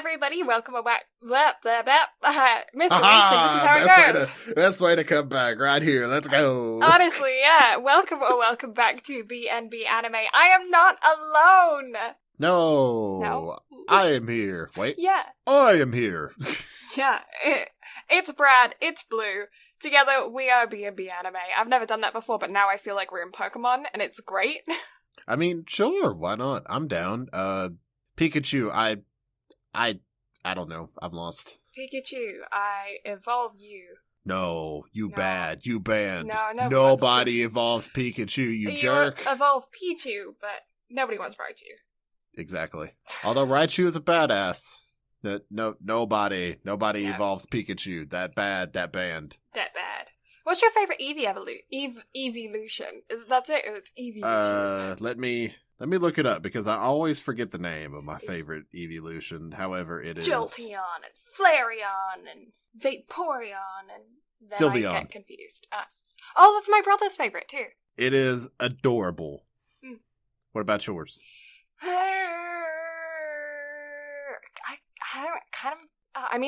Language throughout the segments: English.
everybody. Welcome back. Mr. Lincoln, this is how it goes. Best way to come back right here. Let's go. Honestly, yeah. Welcome back to BnB Anime. I am not alone. No. I am here. Wait. Yeah. I am here. Yeah. It's Brad. It's Blue. Together, we are BnB Anime. I've never done that before, but now I feel like we're in Pokemon, and it's great. I mean, sure. Why not? I'm down. Pikachu, I don't know. I'm lost. Pikachu, I evolve you. No, bad. You banned. No, nobody evolves Pikachu, you jerk. Evolve Pichu, but nobody wants Raichu. Exactly. Although Raichu is a badass. Nobody evolves Pikachu. That banned. That bad. What's your favorite evolution? That's it. It's evolution. Let me look it up because I always forget the name of my favorite evolution. However, it is Jolteon and Flareon and Vaporeon, and then Sylveon. I get confused. Oh, that's my brother's favorite too. It is adorable. What about yours?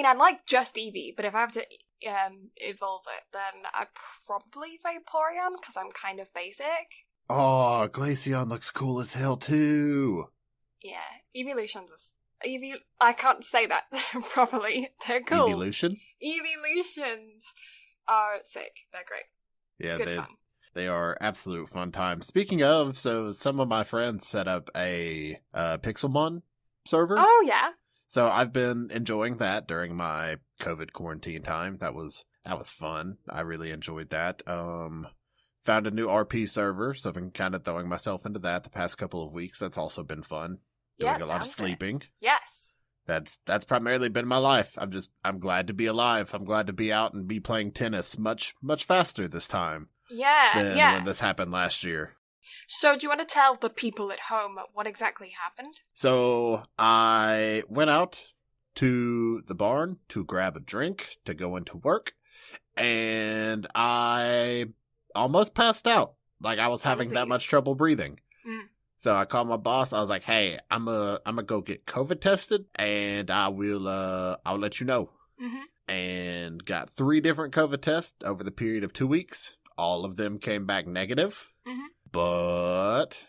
I like just Eevee, but if I have to evolve it, then I'd probably Vaporeon, because I'm kind of basic. Oh, Glaceon looks cool as hell, too. Yeah, evolutions I can't say that properly. They're cool. Evolution? Evolutions are sick. They're great. Yeah, Good fun. They are absolute fun times. Speaking of, so some of my friends set up a Pixelmon server. Oh, yeah. So I've been enjoying that during my COVID quarantine time. That was fun. I really enjoyed that. Found a new RP server, so I've been kind of throwing myself into that the past couple of weeks. That's also been fun. Doing a lot of sleeping. Good. Yes. That's primarily been my life. I'm glad to be alive. I'm glad to be out and be playing tennis much faster this time. Than when this happened last year. So do you want to tell the people at home what exactly happened? So I went out to the barn to grab a drink to go into work, and I almost passed out. Like I was having that much trouble breathing. So I called my boss. I was like, "Hey, I'm gonna go get COVID tested, and I'll let you know." Mm-hmm. And got 3 different COVID tests over the period of 2 weeks. All of them came back negative. Mm-hmm. But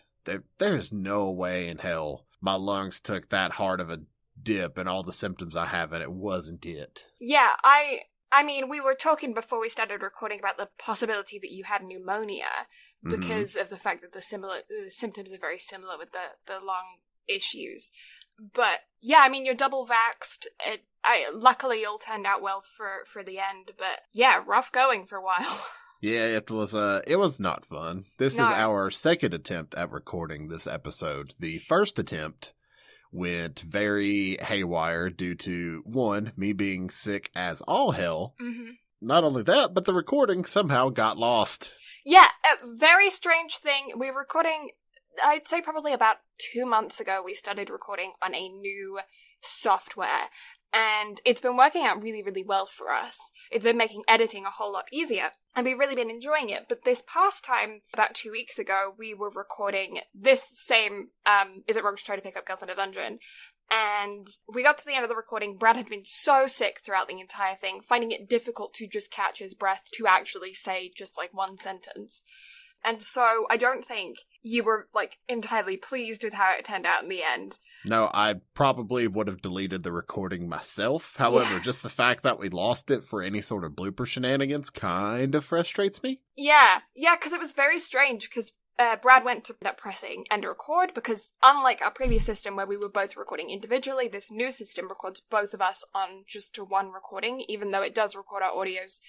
there's no way in hell my lungs took that hard of a dip and all the symptoms I have, and it wasn't it. Yeah, I mean, we were talking before we started recording about the possibility that you had pneumonia because of the fact that the symptoms are very similar with the lung issues. But yeah, I mean, you're double vaxxed. Luckily, all turned out well for the end. But yeah, rough going for a while. Yeah, it was not fun. This is our second attempt at recording this episode. The first attempt went very haywire due to, 1, me being sick as all hell. Mm-hmm. Not only that, but the recording somehow got lost. Yeah, a very strange thing. We're recording, I'd say probably about 2 months ago, we started recording on a new software. And it's been working out really, really well for us. It's been making editing a whole lot easier. And we've really been enjoying it. But this past time, about 2 weeks ago, we were recording this same Is It Wrong to Try to Pick Up Girls in a Dungeon? And we got to the end of the recording. Brad had been so sick throughout the entire thing, finding it difficult to just catch his breath to actually say just like one sentence. And so I don't think you were entirely pleased with how it turned out in the end. No, I probably would have deleted the recording myself. However, just the fact that we lost it for any sort of blooper shenanigans kind of frustrates me. Yeah, because it was very strange, because Brad went to pressing end record, because unlike our previous system where we were both recording individually, this new system records both of us on just one recording, even though it does record our audios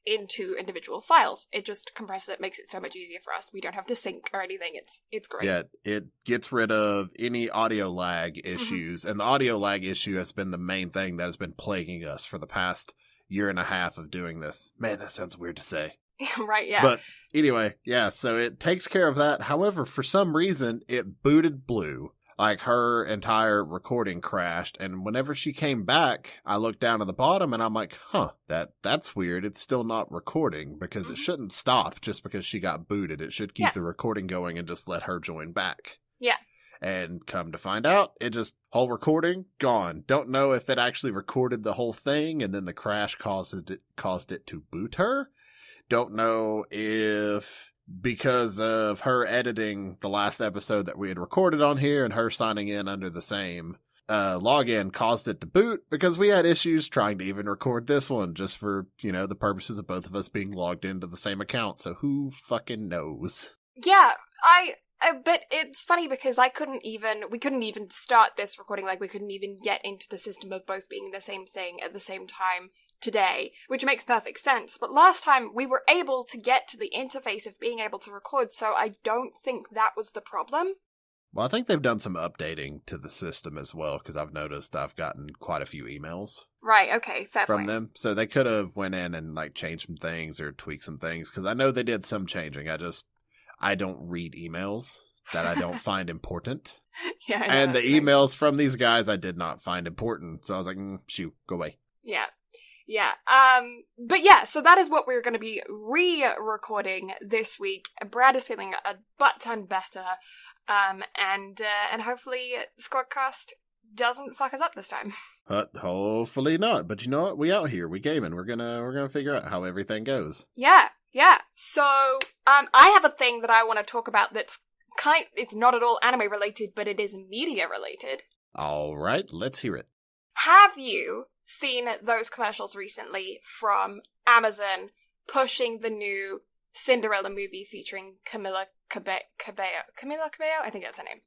into individual files. It just compresses it, makes it so much easier for us. We don't have to sync or anything. It's great. Yeah, it gets rid of any audio lag issues, and the audio lag issue has been the main thing that has been plaguing us for the past 1.5 years of doing this. Man, that sounds weird to say. Right, yeah. But anyway, yeah, so it takes care of that. However, for some reason, it booted Blue. Like, her entire recording crashed, and whenever she came back, I looked down at the bottom, and I'm like, that's weird. It's still not recording, because it shouldn't stop just because she got booted. It should keep the recording going and just let her join back. Yeah. And come to find out, it just, whole recording, gone. Don't know if it actually recorded the whole thing and then the crash caused it to boot her. Don't know if because of her editing the last episode that we had recorded on here and her signing in under the same login caused it to boot, because we had issues trying to even record this one just for, the purposes of both of us being logged into the same account. So who fucking knows? Yeah, but it's funny because we couldn't even start this recording, we couldn't even get into the system of both being the same thing at the same time today, which makes perfect sense. But last time we were able to get to the interface of being able to record, so I don't think that was the problem. Well, I think they've done some updating to the system as well, because I've noticed I've gotten quite a few emails. Right, okay, fair from point. them. So they could have went in and changed some things or tweaked some things, because I know they did some changing. I don't read emails that I don't find important. Yeah, and the emails from these guys I did not find important. So I was like, shoot, go away. Yeah. Yeah. But yeah, so that is what we're going to be re-recording this week. Brad is feeling a butt-ton better. And hopefully Squadcast doesn't fuck us up this time. Hopefully not. But you know what? We out here. We gaming. We're gonna figure out how everything goes. Yeah. So, I have a thing that I want to talk about that's it's not at all anime related, but it is media related. All right, let's hear it. Have you seen those commercials recently from Amazon pushing the new Cinderella movie featuring Camila Cabello? I think that's her name.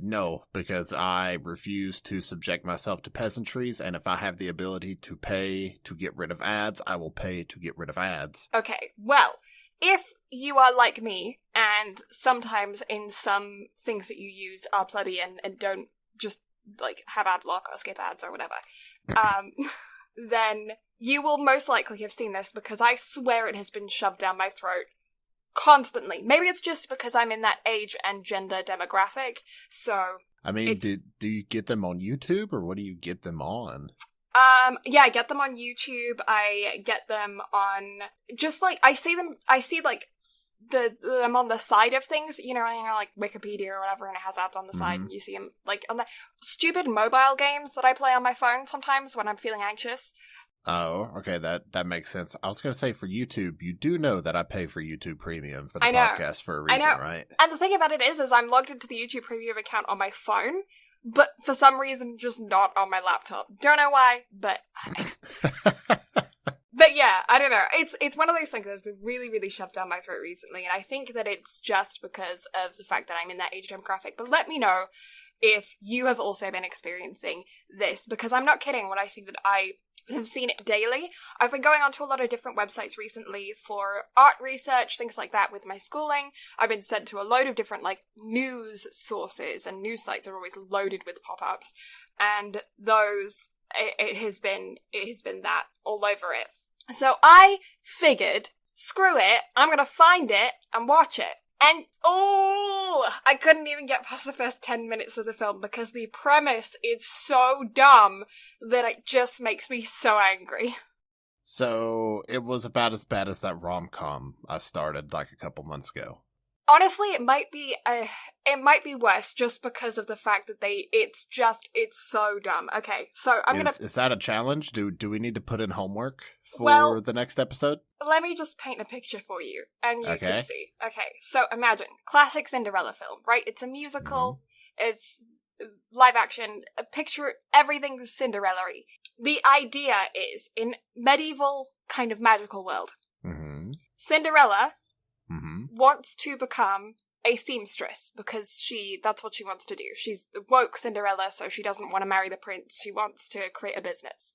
No, because I refuse to subject myself to peasantries, and if I have the ability to pay to get rid of ads, I will pay to get rid of ads. Okay, well, if you are like me, and sometimes in some things that you use are plebeian and don't just, have ad block or skip ads or whatever, then you will most likely have seen this, because I swear it has been shoved down my throat constantly. Maybe it's just because I'm in that age and gender demographic, so... I mean, do you get them on YouTube, or what do you get them on? Yeah, I get them on YouTube. I get them on... Just, I see them... I see, them on the side of things, Wikipedia or whatever, and it has ads on the side, and you see them, on the stupid mobile games that I play on my phone sometimes when I'm feeling anxious. Oh, okay, that makes sense. I was going to say, for YouTube, you do know that I pay for YouTube Premium for the podcast for a reason, right? And the thing about it is I'm logged into the YouTube Premium account on my phone, but for some reason just not on my laptop. Don't know why, but... But yeah, I don't know. It's one of those things that's been really, really shoved down my throat recently, and I think that it's just because of the fact that I'm in that age demographic. But let me know if you have also been experiencing this, because I'm not kidding when I see that I have seen it daily. I've been going onto a lot of different websites recently for art research, things like that with my schooling. I've been sent to a load of different, news sources, and news sites are always loaded with pop-ups, and those, it has been that all over it. So I figured, screw it, I'm gonna find it and watch it. And, I couldn't even get past the first 10 minutes of the film because the premise is so dumb that it just makes me so angry. So, it was about as bad as that rom-com I started a couple months ago. Honestly, it might be worse just because of the fact that it's so dumb. Okay, so Is that a challenge? Do we need to put in homework for the next episode? Let me just paint a picture for you, and you can see. Okay, so imagine, classic Cinderella film, right? It's a musical, it's live action, picture everything Cinderella-y. The idea is, in medieval kind of magical world, Cinderella wants to become a seamstress because that's what she wants to do. She's woke Cinderella, so she doesn't want to marry the prince. She wants to create a business.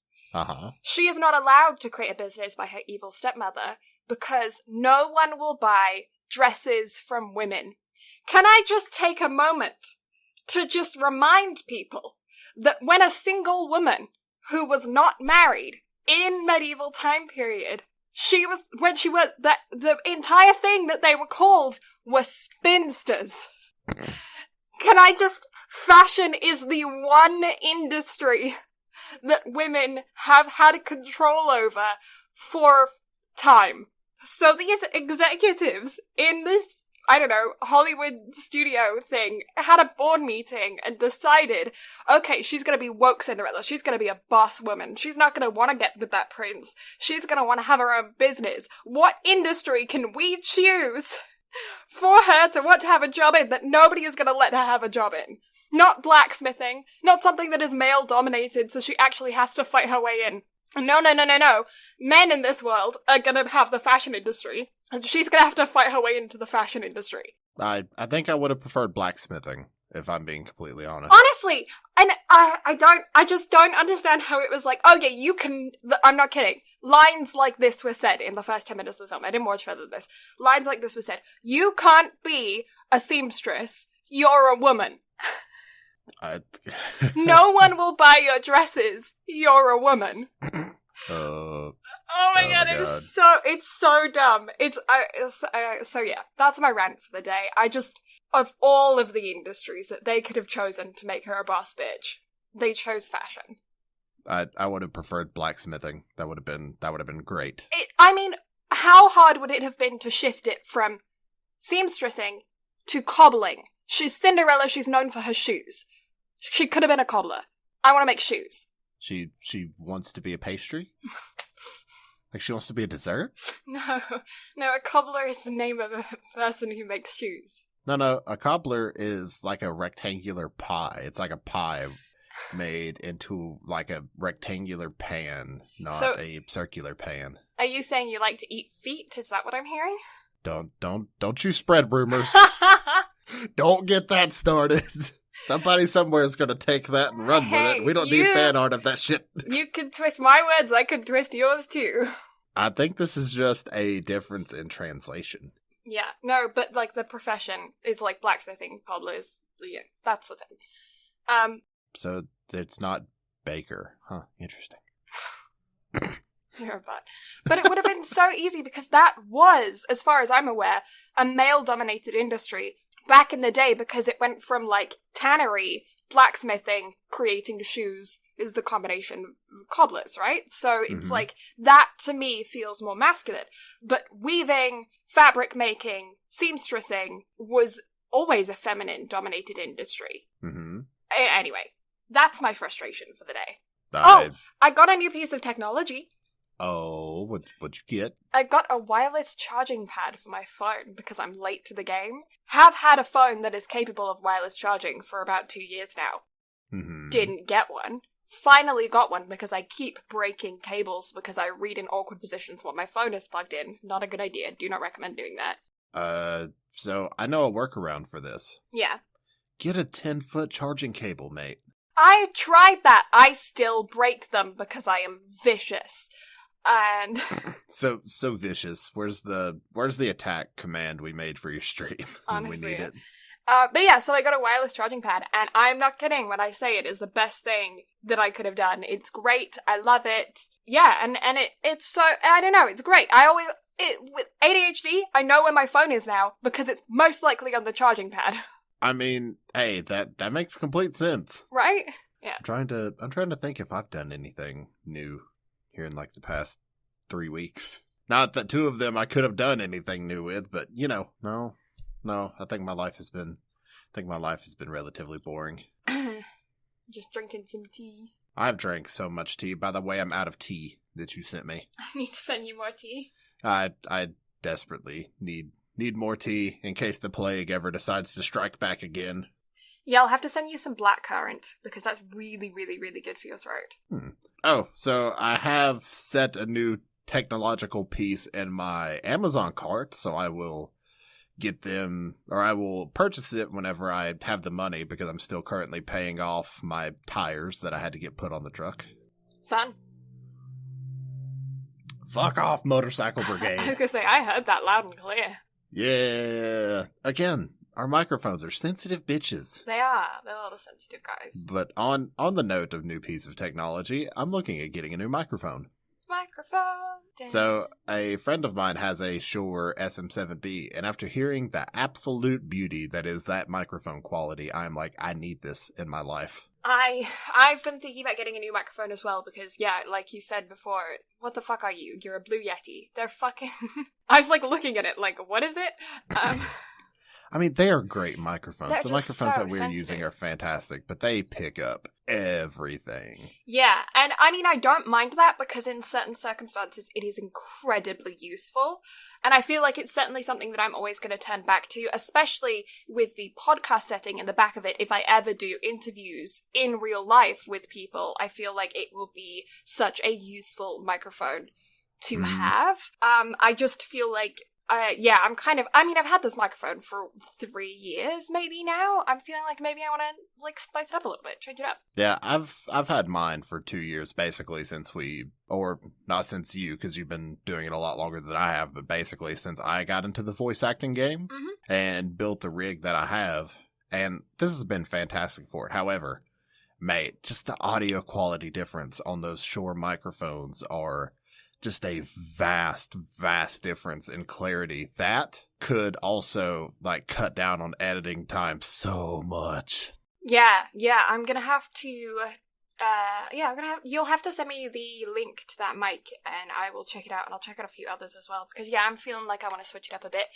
She is not allowed to create a business by her evil stepmother because no one will buy dresses from women. Can I just take a moment to just remind people that when a single woman who was not married in medieval time period, the entire thing that they were called were spinsters. Can I just... Fashion is the one industry that women have had control over for time. So these executives in this I don't know, Hollywood studio thing, had a board meeting and decided, okay, she's gonna be woke Cinderella. She's gonna be a boss woman. She's not gonna want to get with that prince. She's gonna want to have her own business. What industry can we choose for her to want to have a job in that nobody is gonna let her have a job in? Not blacksmithing. Not something that is male-dominated, so she actually has to fight her way in. No. Men in this world are gonna have the fashion industry, and she's gonna have to fight her way into the fashion industry. I think I would have preferred blacksmithing, if I'm being completely honest. Honestly, and I just don't understand how it was like, oh yeah, you can, I'm not kidding. Lines like this were said in the first 10 minutes of the film. I didn't watch further than this. Lines like this were said. You can't be a seamstress. You're a woman. No one will buy your dresses. You're a woman. Oh my god, it's so dumb. So yeah, that's my rant for the day. Of all of the industries that they could have chosen to make her a boss bitch, they chose fashion. I would have preferred blacksmithing. That would have been great. How hard would it have been to shift it from seamstressing to cobbling? She's Cinderella, she's known for her shoes. She could have been a cobbler. I want to make shoes. She wants to be a pastry? Like she wants to be a dessert? No, a cobbler is the name of a person who makes shoes. No, a cobbler is like a rectangular pie. It's like a pie made into like a rectangular pan, not a circular pan. Are you saying you like to eat feet? Is that what I'm hearing? Don't you spread rumors. Don't get that started. Somebody somewhere is going to take that and run with it. We don't need fan art of that shit. You can twist my words, I could twist yours too. I think this is just a difference in translation. Yeah, no, but like the profession is like blacksmithing, cobblers, yeah, that's the thing. So it's not baker, huh? Interesting. You're a butt. But it would have been so easy because that was, as far as I'm aware, a male-dominated industry back in the day because it went from like tannery, blacksmithing, creating shoes is the combination of cobblers, right? So it's like, that to me feels more masculine. But weaving, fabric making, seamstressing was always a feminine dominated industry. Anyway, that's my frustration for the day. I got a new piece of technology. Oh, what'd you get? I got a wireless charging pad for my phone because I'm late to the game. Have had a phone that is capable of wireless charging for about 2 years now. Didn't get one. Finally got one because I keep breaking cables because I read in awkward positions while my phone is plugged in. Not a good idea. Do not recommend doing that. So I know a workaround for this. Yeah. Get a 10-foot charging cable, mate. I tried that. I still break them because I am vicious. And so vicious. Where's the attack command we made for your stream? Honestly, we need it. But yeah, so I got a wireless charging pad, and I'm not kidding when I say it is the best thing that I could have done. It's great. I love it. Yeah, and it's so, I don't know, it's great. With ADHD, I know where my phone is now because it's most likely on the charging pad. I mean, hey, that makes complete sense. Right? Yeah. I'm trying to think if I've done anything new here in like the past 3 weeks. Not that 2 of them I could have done anything new with, but no. I think my life has been relatively boring. Just drinking some tea. I've drank so much tea. By the way, I'm out of tea that you sent me. I need to send you more tea. I desperately need more tea in case the plague ever decides to strike back again. Yeah, I'll have to send you some blackcurrant, because that's really, really, really good for your throat. Oh, so I have set a new technological piece in my Amazon cart, so I will I will purchase it whenever I have the money, because I'm still currently paying off my tires that I had to get put on the truck. Fun. Fuck off, Motorcycle Brigade. I was gonna say, I heard that loud and clear. Yeah. Again, our microphones are sensitive bitches. They are. They're a lot of sensitive guys. But on the note of new piece of technology, I'm looking at getting a new microphone. So, a friend of mine has a Shure SM7B, and after hearing the absolute beauty that is that microphone quality, I'm like, I need this in my life. I've been thinking about getting a new microphone as well, because, yeah, like you said before, what the fuck are you? You're a Blue Yeti. They're fucking... I was, like, looking at it, like, what is it? I mean, they are great microphones. They're The just microphones so that we're sensitive. using are fantastic, but they pick up everything. Yeah, and I mean, I don't mind that because in certain circumstances it is incredibly useful. And I feel like it's certainly something that I'm always going to turn back to, especially with the podcast setting in the back of it. If I ever do interviews in real life with people, I feel like it will be such a useful microphone to have. I just feel like I've had this microphone for 3 years maybe now. I'm feeling like maybe I want to like spice it up a little bit, change it up. Yeah, I've had mine for 2 years basically or not since you, because you've been doing it a lot longer than I have, but basically since I got into the voice acting game and built the rig that I have, and this has been fantastic for it. However, mate, just the audio quality difference on those Shure microphones are just a vast difference in clarity. That could also like cut down on editing time so much. Yeah, I'm gonna have to, you'll have to send me the link to that mic and I will check it out, and I'll check out a few others as well, because I'm feeling like I want to switch it up a bit.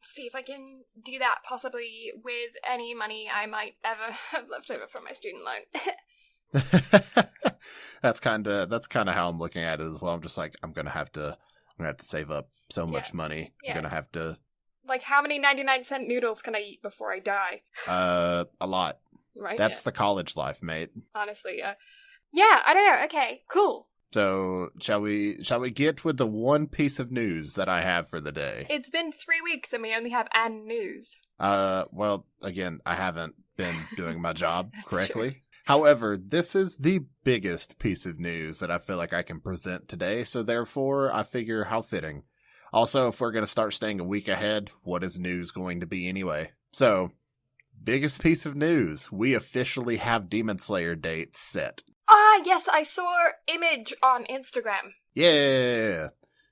See if I can do that possibly with any money I might ever have left over from my student loan. That's kind of how I'm looking at it as well. I'm just like, I'm gonna have to save up so much money. Yeah. I'm gonna have to. Like, how many 99-cent noodles can I eat before I die? A lot. Right. That's the college life, mate. Honestly, yeah. Yeah, I don't know. Okay, cool. So shall we get with the one piece of news that I have for the day? It's been 3 weeks and we only have an news. Well, again, I haven't been doing my job correctly. True. However, this is the biggest piece of news that I feel like I can present today, so therefore I figure how fitting. Also, if we're going to start staying a week ahead, what is news going to be anyway? So, biggest piece of news, we officially have Demon Slayer dates set. Ah, yes, I saw image on Instagram. Yeah!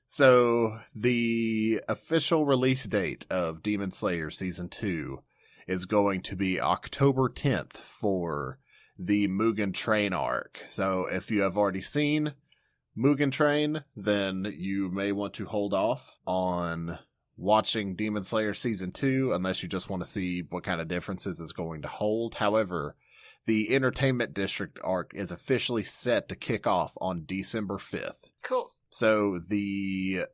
So, the official release date of Demon Slayer Season 2 is going to be October 10th for the Mugen Train arc. So if you have already seen Mugen Train, then you may want to hold off on watching Demon Slayer Season 2 unless you just want to see what kind of differences it's going to hold. However, the Entertainment District arc is officially set to kick off on December 5th. Cool. So the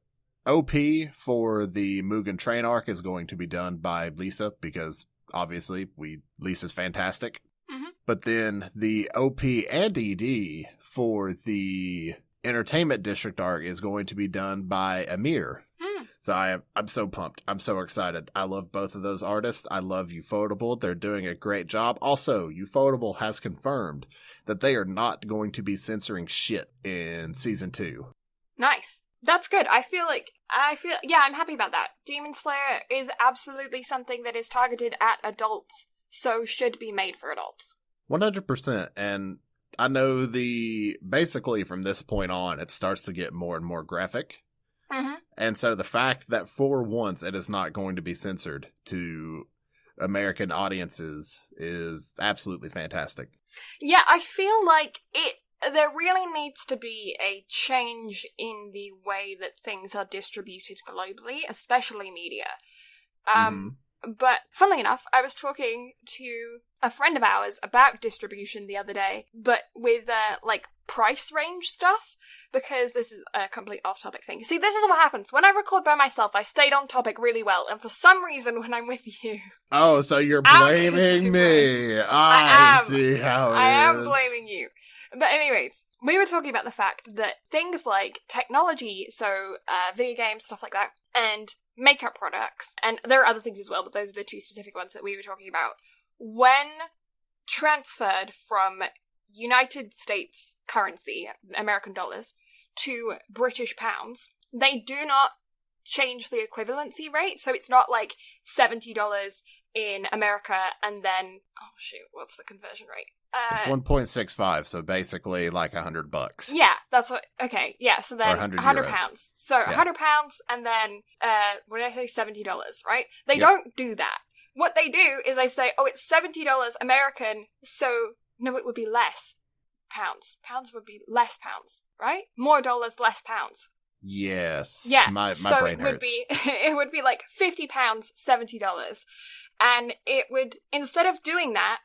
OP for the Mugen Train arc is going to be done by Lisa, because obviously Lisa's fantastic. But then the OP and ED for the Entertainment District arc is going to be done by Amir. So I'm so pumped. I'm so excited. I love both of those artists. I love Ufotable. They're doing a great job. Also, Ufotable has confirmed that they are not going to be censoring shit in Season 2. Nice. That's good. I'm happy about that. Demon Slayer is absolutely something that is targeted at adults, so should be made for adults. 100%. And I know basically from this point on, it starts to get more and more graphic. And so the fact that for once it is not going to be censored to American audiences is absolutely fantastic. Yeah, I feel like there really needs to be a change in the way that things are distributed globally, especially media. But funnily enough, I was talking to a friend of ours about distribution the other day, but with price range stuff, because this is a complete off-topic thing. See, this is what happens. When I record by myself, I stayed on topic really well, and for some reason, when I'm with you... Oh, so you're blaming me. I see how it is. I am blaming you. But anyways, we were talking about the fact that things like technology, so video games, stuff like that, and makeup products, and there are other things as well, but those are the two specific ones that we were talking about, when transferred from United States currency, American dollars, to British pounds, they do not change the equivalency rate, so it's not like $70 in America and then, oh shoot, what's the conversion rate? It's 1.65, so basically like $100. Yeah, that's what, okay, yeah, so then 100 pounds. So yeah. 100 pounds and then, what did I say, $70, right? They don't do that. What they do is they say, oh, it's $70 American, so, no, it would be less pounds. Pounds would be less pounds, right? More dollars, less pounds. Yes. Yeah, My so brain it would hurts. be, it would be like 50 pounds, $70. And it would, instead of doing that,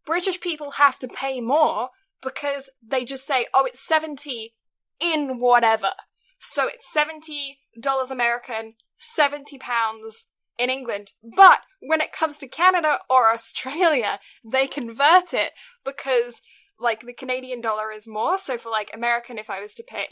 British people have to pay more because they just say, oh, it's 70 in whatever. So it's $70 American, £70 in England. But when it comes to Canada or Australia, they convert it because, like, the Canadian dollar is more. So for, like, American, if I would pay,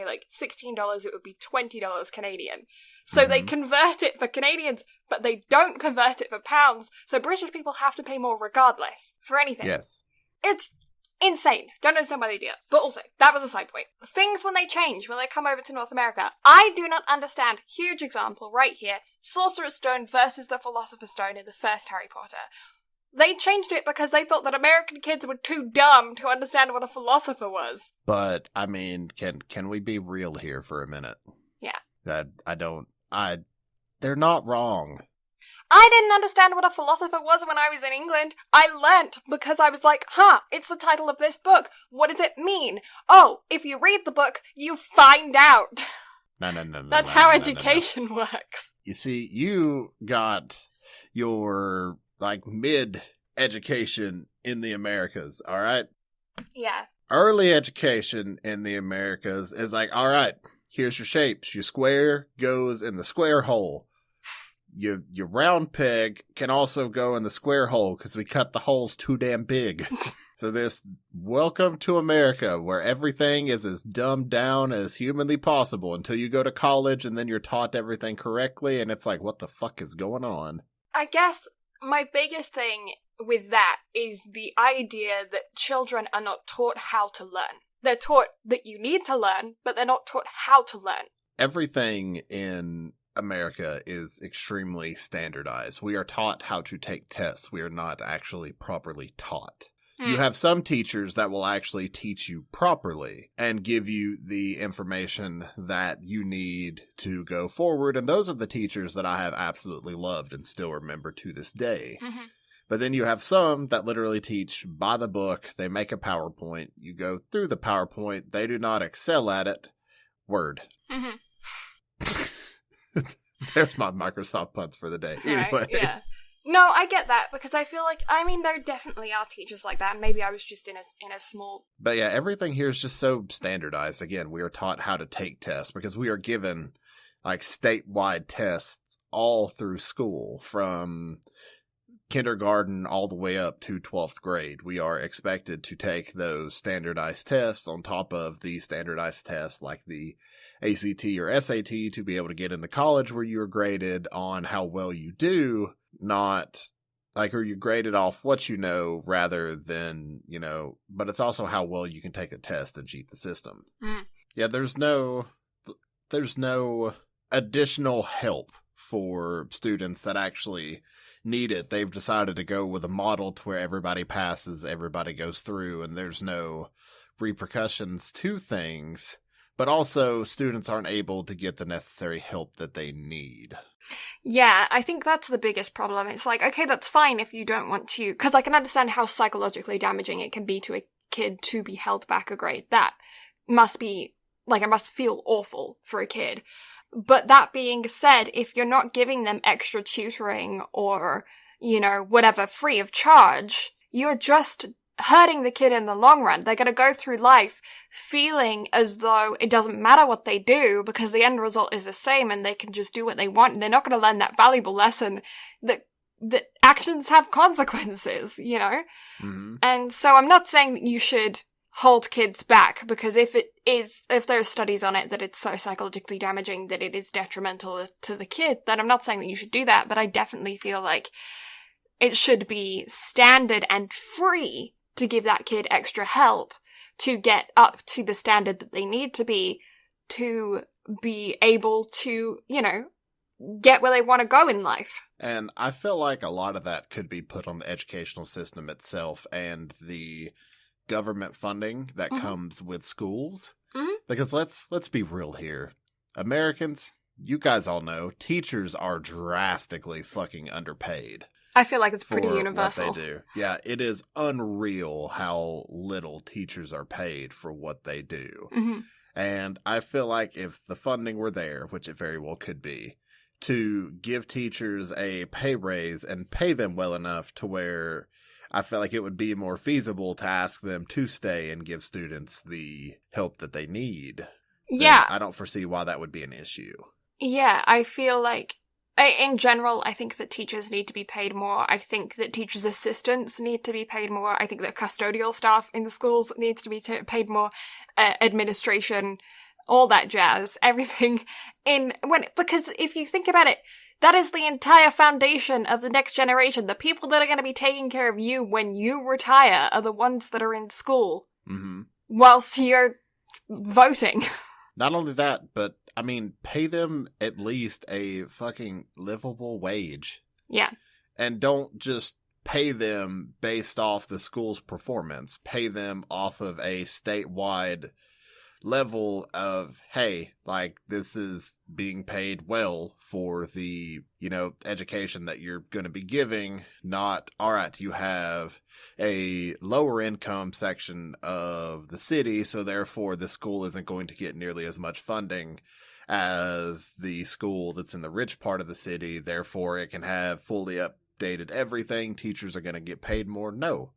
like, $16, it would be $20 Canadian. So they convert it for Canadians, but they don't convert it for pounds. So British people have to pay more regardless for anything. Yes. It's insane. Don't understand why they do it. But also, that was a side point. Things when they change, when they come over to North America, I do not understand. Huge example right here. Sorcerer's Stone versus the Philosopher's Stone in the first Harry Potter. They changed it because they thought that American kids were too dumb to understand what a philosopher was. But, I mean, can we be real here for a minute? Yeah. They're not wrong. I didn't understand what a philosopher was when I was in England. I learnt because I was like, it's the title of this book. What does it mean? Oh, if you read the book, you find out. No. That's how education works. You see, you got your, like, mid-education in the Americas, all right? Yeah. Early education in the Americas is like, all right, here's your shapes. Your square goes in the square hole. Your round peg can also go in the square hole because we cut the holes too damn big. So this welcome to America where everything is as dumbed down as humanly possible until you go to college and then you're taught everything correctly and it's like, what the fuck is going on? I guess my biggest thing with that is the idea that children are not taught how to learn. They're taught that you need to learn, but they're not taught how to learn. Everything in America is extremely standardized. We are taught how to take tests. We are not actually properly taught. You have some teachers that will actually teach you properly and give you the information that you need to go forward. And those are the teachers that I have absolutely loved and still remember to this day. Mm-hmm. But then you have some that literally teach by the book. They make a PowerPoint. You go through the PowerPoint. They do not excel at it. Word. Mm-hmm. There's my Microsoft puns for the day. Anyway. Right, yeah. No, I get that, because I feel like, I mean, there definitely are teachers like that, and maybe I was just in a small... But yeah, everything here is just so standardized. Again, we are taught how to take tests, because we are given, like, statewide tests all through school, from kindergarten all the way up to 12th grade. We are expected to take those standardized tests on top of the standardized tests like the ACT or SAT to be able to get into college, where you're graded on how well you do, not like, or you're graded off what you know rather than, you know, but it's also how well you can take a test and cheat the system. Yeah, there's no additional help for students that actually need it. They've decided to go with a model to where everybody passes, everybody goes through, and there's no repercussions to things. But also, students aren't able to get the necessary help that they need. Yeah, I think that's the biggest problem. It's like, okay, that's fine if you don't want to, because I can understand how psychologically damaging it can be to a kid to be held back a grade. That must be, like, it must feel awful for a kid. But that being said, if you're not giving them extra tutoring or, you know, whatever, free of charge, you're just hurting the kid in the long run. They're going to go through life feeling as though it doesn't matter what they do because the end result is the same and they can just do what they want, and they're not going to learn that valuable lesson that actions have consequences, you know? Mm-hmm. And so I'm not saying that you should hold kids back, because if there's studies on it that it's so psychologically damaging that it is detrimental to the kid, then I'm not saying that you should do that, but I definitely feel like it should be standard and free to give that kid extra help to get up to the standard that they need to be able to, you know, get where they want to go in life. And I feel like a lot of that could be put on the educational system itself and the government funding that comes with schools. Mm-hmm. Because let's be real here. Americans, you guys all know, teachers are drastically fucking underpaid. I feel like it's pretty universal. What they do. Yeah, it is unreal how little teachers are paid for what they do. Mm-hmm. And I feel like if the funding were there, which it very well could be, to give teachers a pay raise and pay them well enough to where I feel like it would be more feasible to ask them to stay and give students the help that they need. Yeah. I don't foresee why that would be an issue. Yeah, I feel like, in general, I think that teachers need to be paid more. I think that teachers' assistants need to be paid more. I think that custodial staff in the schools needs to be paid more. Administration, all that jazz, everything because if you think about it, that is the entire foundation of the next generation. The people that are going to be taking care of you when you retire are the ones that are in school. Mm-hmm. Whilst you're voting. Not only that, but, I mean, pay them at least a fucking livable wage. Yeah. And don't just pay them based off the school's performance. Pay them off of a statewide level of, hey, like, this is being paid well for the, education that you're going to be giving. Not, all right, you have a lower income section of the city, so therefore the school isn't going to get nearly as much funding as the school that's in the rich part of the city. Therefore, it can have fully updated everything. Teachers are going to get paid more. No.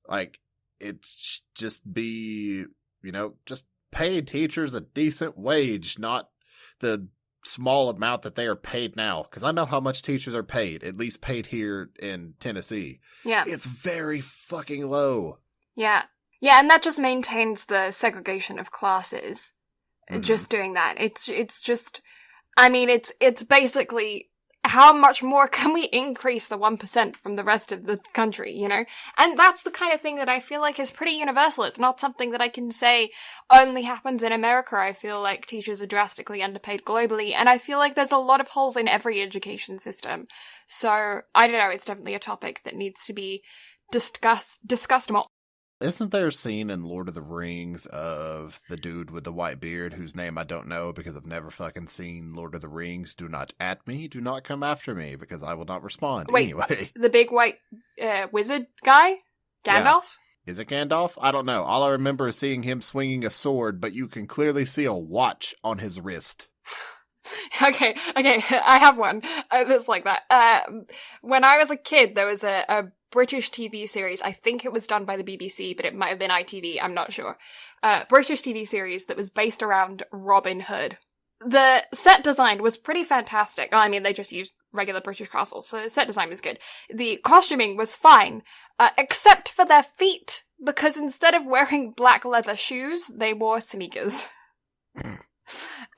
Like, it's just be, just pay teachers a decent wage, not the small amount that they are paid now. Because I know how much teachers are paid, at least paid here in Tennessee. Yeah. It's very fucking low. Yeah. Yeah, and that just maintains the segregation of classes. Mm-hmm. Just doing that. It's just, I mean, it's basically, how much more can we increase the 1% from the rest of the country, And that's the kind of thing that I feel like is pretty universal. It's not something that I can say only happens in America. I feel like teachers are drastically underpaid globally, and I feel like there's a lot of holes in every education system. So, I don't know, it's definitely a topic that needs to be discussed more. Isn't there a scene in Lord of the Rings of the dude with the white beard whose name I don't know because I've never fucking seen Lord of the Rings? Do not at me. Do not come after me because I will not respond. Wait, anyway. The big white wizard guy? Gandalf? Yeah. Is it Gandalf? I don't know. All I remember is seeing him swinging a sword, but you can clearly see a watch on his wrist. Okay, I have one that's like that. When I was a kid, there was a British TV series. I think it was done by the BBC, but it might have been ITV. I'm not sure. British TV series that was based around Robin Hood. The set design was pretty fantastic. I mean, they just used regular British castles, so the set design was good. The costuming was fine, except for their feet, because instead of wearing black leather shoes, they wore sneakers.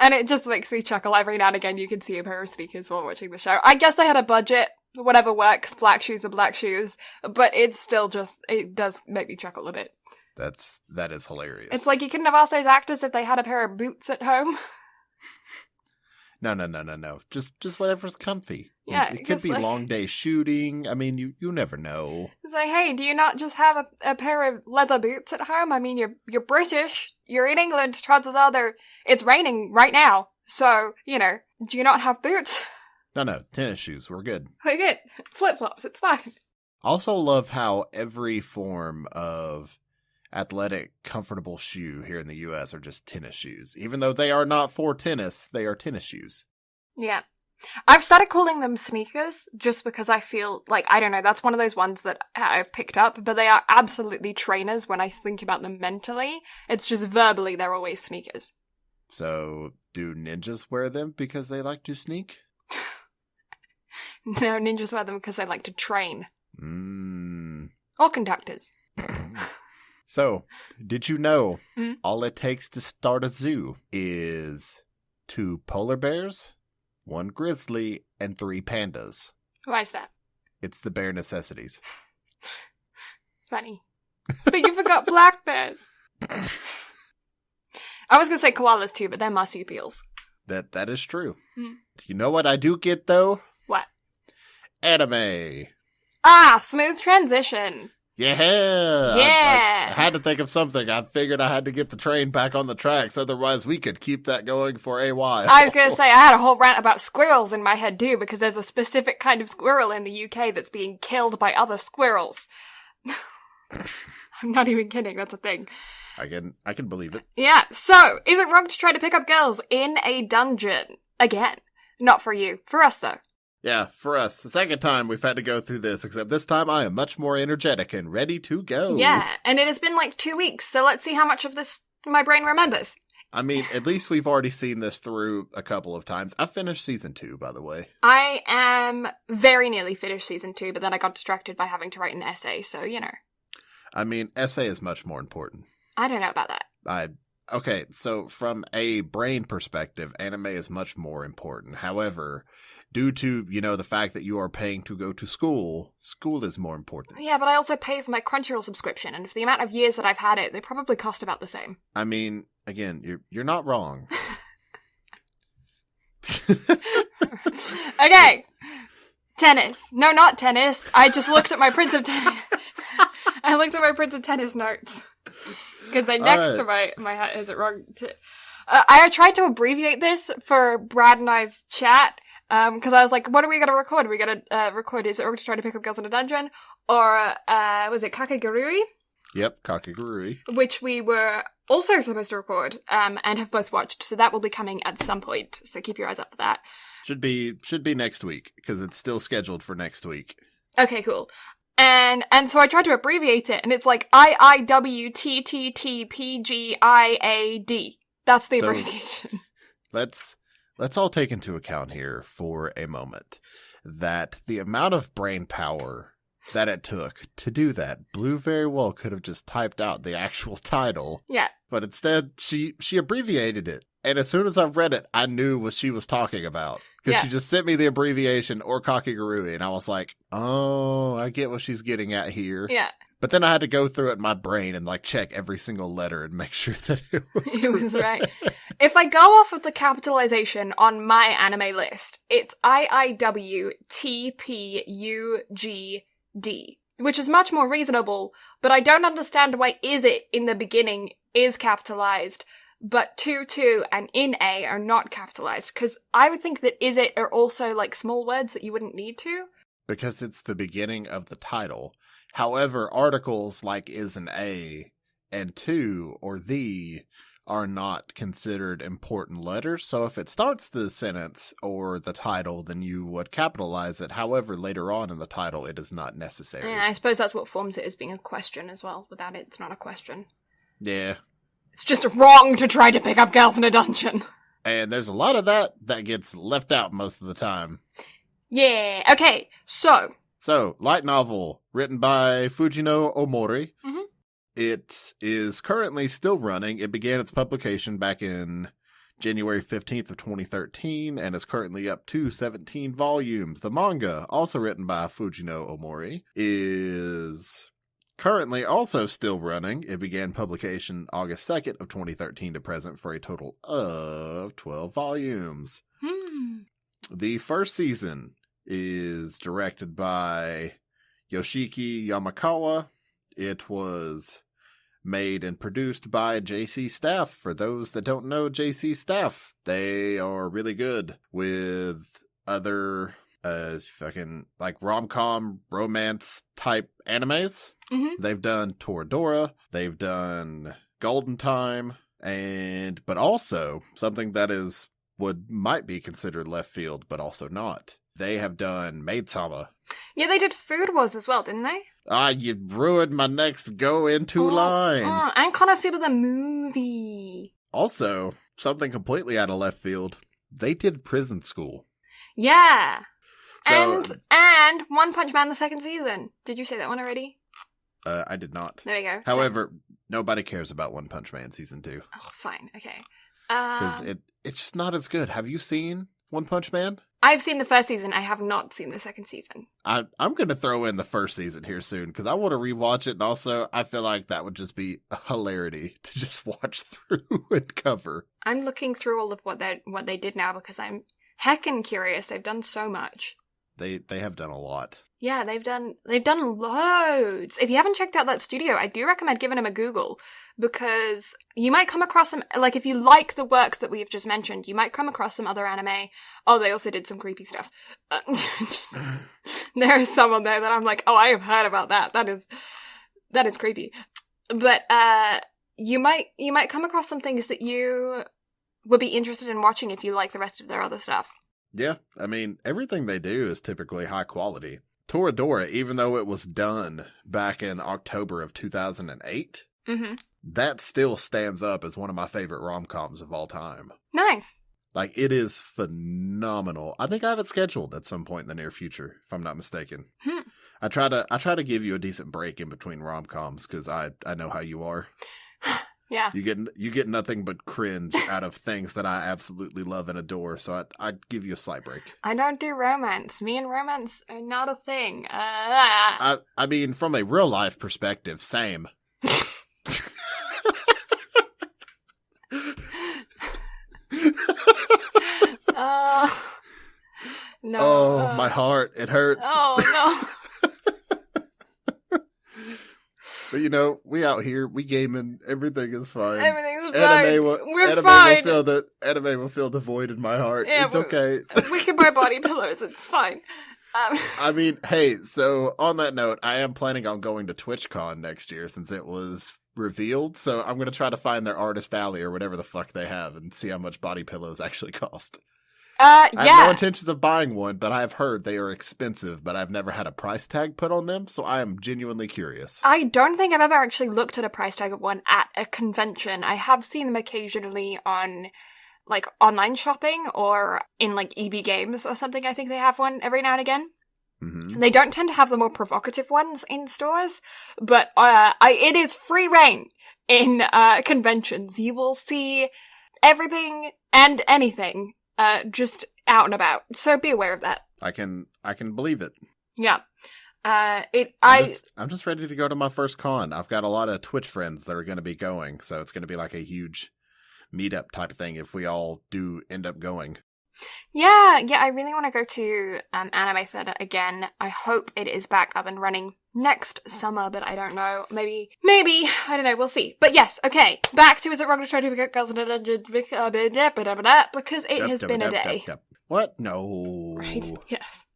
And it just makes me chuckle. Every now and again you can see a pair of sneakers while watching the show. I guess they had a budget. Whatever works, black shoes are black shoes. But it's still just, it does make me chuckle a bit. That is hilarious. It's like you couldn't have asked those actors if they had a pair of boots at home. No. Just whatever's comfy. Yeah. It could be long day shooting. I mean, you never know. It's like, hey, do you not just have a pair of leather boots at home? I mean, you're British. You're in England. Chances are it's raining right now. So, do you not have boots? No, tennis shoes. We're good. We're good. Flip-flops. It's fine. Also love how every form of athletic, comfortable shoe here in the U.S. are just tennis shoes. Even though they are not for tennis, they are tennis shoes. Yeah. I've started calling them sneakers just because I feel like, I don't know, that's one of those ones that I've picked up, but they are absolutely trainers when I think about them mentally. It's just verbally, they're always sneakers. So, do ninjas wear them because they like to sneak? No, ninjas wear them because they like to train. Or conductors. So, did you know all it takes to start a zoo is 2 polar bears, 1 grizzly, and 3 pandas? Why is that? It's the bare necessities. Funny. But you forgot black bears. I was going to say koalas too, but they're marsupials. That is true. You know what I do get, though? What? Anime. Ah, smooth transition. Yeah. Yeah. I had to think of something. I figured I had to get the train back on the tracks. Otherwise, we could keep that going for a while. I was going to say, I had a whole rant about squirrels in my head too, because there's a specific kind of squirrel in the UK that's being killed by other squirrels. I'm not even kidding. That's a thing. I can believe it. Yeah. So, is it wrong to try to pick up girls in a dungeon? Again. Not for you. For us, though. Yeah, for us. The second time we've had to go through this, except this time I am much more energetic and ready to go. Yeah, and it has been like 2 weeks, so let's see how much of this my brain remembers. I mean, at least we've already seen this through a couple of times. I finished season 2, by the way. I am very nearly finished season 2, but then I got distracted by having to write an essay, so, you know. I mean, essay is much more important. I don't know about that. Okay, so from a brain perspective, anime is much more important. However, due to, the fact that you are paying to go to school is more important. Yeah, but I also pay for my Crunchyroll subscription, and for the amount of years that I've had it, they probably cost about the same. I mean, again, you're not wrong. Okay. Tennis. No, not tennis. I just looked at my Prince of Tennis. I looked at my Prince of Tennis notes. Because they're next to my is it wrong? I tried to abbreviate this for Brad and I's chat. Because I was like, what are we going to record? Are we going to record, is it we're trying to pick up girls in a dungeon? Or, was it Kakegurui? Yep, Kakegurui. Which we were also supposed to record, and have both watched, so that will be coming at some point, so keep your eyes up for that. Should be next week, because it's still scheduled for next week. Okay, cool. And so I tried to abbreviate it, and it's like IIWTTTPGIAD. That's the abbreviation. Let's all take into account here for a moment that the amount of brain power that it took to do that, Blue very well could have just typed out the actual title. Yeah. But instead, she abbreviated it. And as soon as I read it, I knew what she was talking about. Because she just sent me the abbreviation, or Kakegurui, and I was like, oh, I get what she's getting at here. Yeah. But then I had to go through it in my brain and check every single letter and make sure that it was right. If I go off of the capitalization on my anime list, it's IIWTPUGD, which is much more reasonable, but I don't understand why is it in the beginning is capitalized, but 2 and in A are not capitalized, because I would think that is it are also small words that you wouldn't need to. Because it's the beginning of the title. However, articles like is an A and to or the are not considered important letters. So if it starts the sentence or the title, then you would capitalize it. However, later on in the title, it is not necessary. Yeah, I suppose that's what forms it as being a question as well. Without it, it's not a question. Yeah. It's just wrong to try to pick up girls in a dungeon. And there's a lot of that gets left out most of the time. Yeah. Okay, So, light novel, written by Fujino Omori. Mm-hmm. It is currently still running. It began its publication back in January 15th of 2013, and is currently up to 17 volumes. The manga, also written by Fujino Omori, is currently also still running. It began publication August 2nd of 2013 to present for a total of 12 volumes. The first season is directed by Yoshiki Yamakawa. It was made and produced by JC Staff. For those that don't know JC Staff, they are really good with other rom-com romance type animes. Mm-hmm. They've done Toradora, they've done Golden Time, but also something that might be considered left field, but also not. They have done Maid-sama. Yeah, they did Food Wars as well, didn't they? You ruined my next go-into line. And Konosuba the movie. Also, something completely out of left field. They did Prison School. Yeah. So, and One Punch Man the second season. Did you say that one already? I did not. There you go. However, nobody cares about One Punch Man season 2. Oh, fine. Okay. Because it's just not as good. Have you seen One Punch Man? I've seen the first season. I have not seen the second season. I'm going to throw in the first season here soon because I want to rewatch it. And also, I feel like that would just be a hilarity to just watch through and cover. I'm looking through all of what they did now because I'm heckin' curious. They've done so much. They have done a lot. Yeah, they've done loads. If you haven't checked out that studio, I do recommend giving them a Google because you might come across some, if you like the works that we've just mentioned, you might come across some other anime. Oh, they also did some creepy stuff. There is some on there that I'm like, oh, I have heard about that. That is creepy. But you might come across some things that you would be interested in watching if you like the rest of their other stuff. Yeah, I mean, everything they do is typically high quality. Toradora, even though it was done back in October of 2008, that still stands up as one of my favorite rom-coms of all time. Nice. Like, it is phenomenal. I think I have it scheduled at some point in the near future, if I'm not mistaken. I try to give you a decent break in between rom-coms, because I know how you are. Yeah. You get nothing but cringe out of things that I absolutely love and adore, so I'd give you a slight break. I don't do romance. Me and romance are not a thing. I mean, from a real-life perspective, same. No. Oh, my heart. It hurts. Oh, no. But, you know, we out here, we gaming, everything is fine. Everything's fine. We're fine. Anime will fill the void in my heart. Yeah, it's okay. We can buy body pillows. It's fine. I mean, hey, so on that note, I am planning on going to TwitchCon next year since it was revealed. So I'm going to try to find their Artist Alley or whatever the fuck they have and see how much body pillows actually cost. Yeah. I have no intentions of buying one, but I have heard they are expensive, but I've never had a price tag put on them, so I am genuinely curious. I don't think I've ever actually looked at a price tag of one at a convention. I have seen them occasionally on, like, online shopping or in, like, EB Games or something. I think they have one every now and again. Mm-hmm. They don't tend to have the more provocative ones in stores, but it is free reign in conventions. You will see everything and anything just out and about. So be aware of that. I can believe it. Yeah. I'm just ready to go to my first con. I've got a lot of Twitch friends that are going to be going, so it's going to be like a huge meetup type of thing if we all do end up going. Yeah, I really want to go to Anime Center again. I hope it is back up and running next summer, but I don't know. Maybe, I don't know, we'll see. But yes, okay, back to Is It Wrong to Try to Pick Up Girls in a Dungeon? Because it has been a day. What? No. Right, yes.